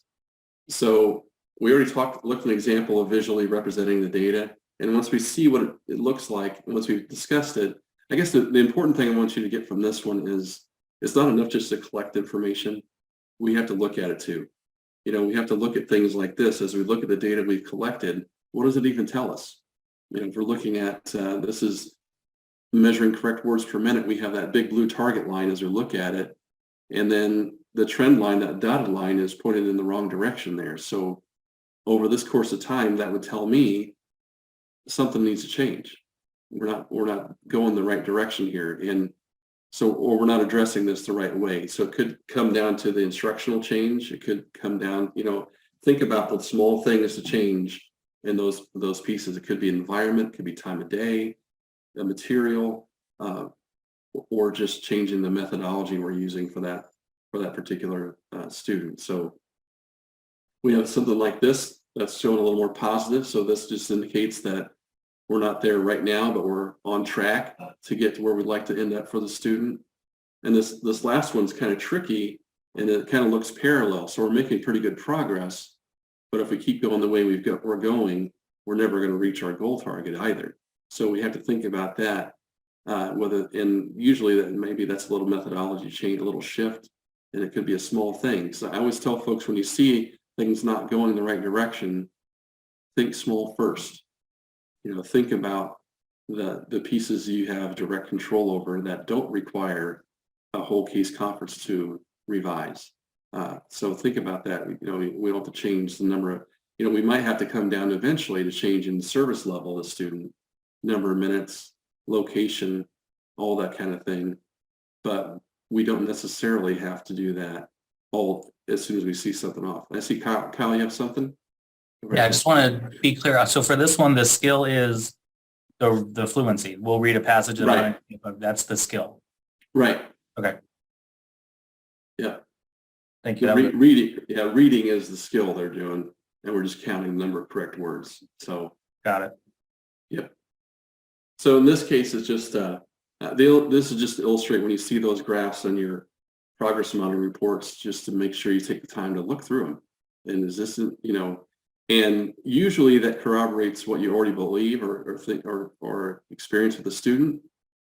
So we already looked at an example of visually representing the data. And once we see what it looks like, once we've discussed it, I guess the important thing I want you to get from this one is it's not enough just to collect information. We have to look at it too. We have to look at things like this. As we look at the data we've collected, what does it even tell us? If we're looking at, this is measuring correct words per minute, we have that big blue target line as we look at it. And then the trend line, that dotted line, is pointed in the wrong direction there. So over this course of time, that would tell me something needs to change. We're not going the right direction here. And so, or we're not addressing this the right way. So it could come down to the instructional change. It could come down, think about the small things to change in those pieces. It could be environment, it could be time of day, the material, or just changing the methodology we're using for that particular student. So we have something like this that's showing a little more positive. So this just indicates that we're not there right now, but we're on track to get to where we'd like to end up for the student. And this last one's kind of tricky, and it kind of looks parallel. So we're making pretty good progress, but if we keep going the way we're going, we're never going to reach our goal target either. So we have to think about that. And usually maybe that's a little methodology change, a little shift, and it could be a small thing. So I always tell folks, when you see things not going in the right direction, think small first. Think about the pieces you have direct control over that don't require a whole case conference to revise. So think about that. We don't have to change the number of, we might have to come down eventually to change in service level of the student, number of minutes, location, all that kind of thing. But we don't necessarily have to do that all as soon as we see something off. I see Kyle, you have something? Yeah, I just want to be clear. So for this one, the skill is the fluency. We'll read a passage and Right. That's the skill. Right. Okay. Yeah. Thank you. Reading is the skill they're doing, and we're just counting the number of correct words. So Got it. yeah. So in this case, it's just this is just to illustrate when you see those graphs on your progress monitoring reports, just to make sure you take the time to look through them. And is this, and usually that corroborates what you already believe or think or experience with the student.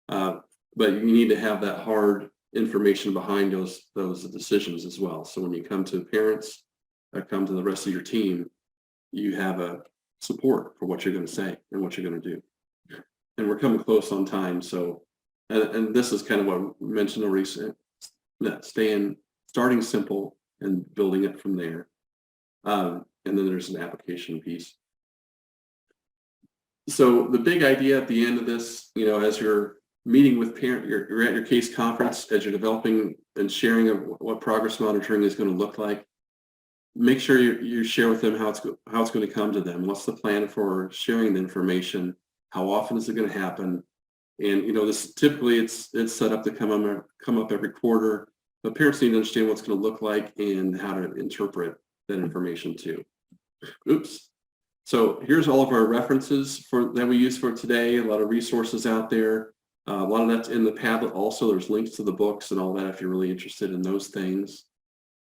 But you need to have that hard information behind those decisions as well. So when you come to parents or come to the rest of your team, you have a support for what you're going to say and what you're going to do. And we're coming close on time. So, and this is kind of what we mentioned already, that starting simple and building it from there. And then there's an application piece. So the big idea at the end of this, as you're meeting with parent, you're at your case conference, as you're developing and sharing of what progress monitoring is going to look like, make sure you share with them how it's going to come to them. What's the plan for sharing the information? How often is it going to happen? And this typically it's set up to come up every quarter, but parents need to understand what's going to look like and how to interpret that information too. Oops. So here's all of our references that we use for today. A lot of resources out there. A lot of that's in the Padlet also. There's links to the books and all that if you're really interested in those things.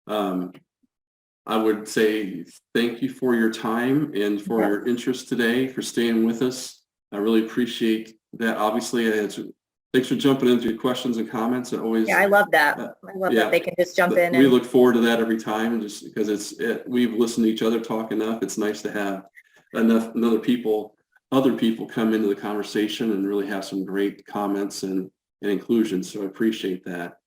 I would say thank you for your time and for your interest today, for staying with us. I really appreciate that. Obviously, I had to thanks for jumping into your questions and comments. It always, Yeah, I love that. uh, I love yeah. that they can just jump in we and look forward to that every time, and just because we've listened to each other talk enough. It's nice to have other people come into the conversation and really have some great comments and inclusion. So I appreciate that.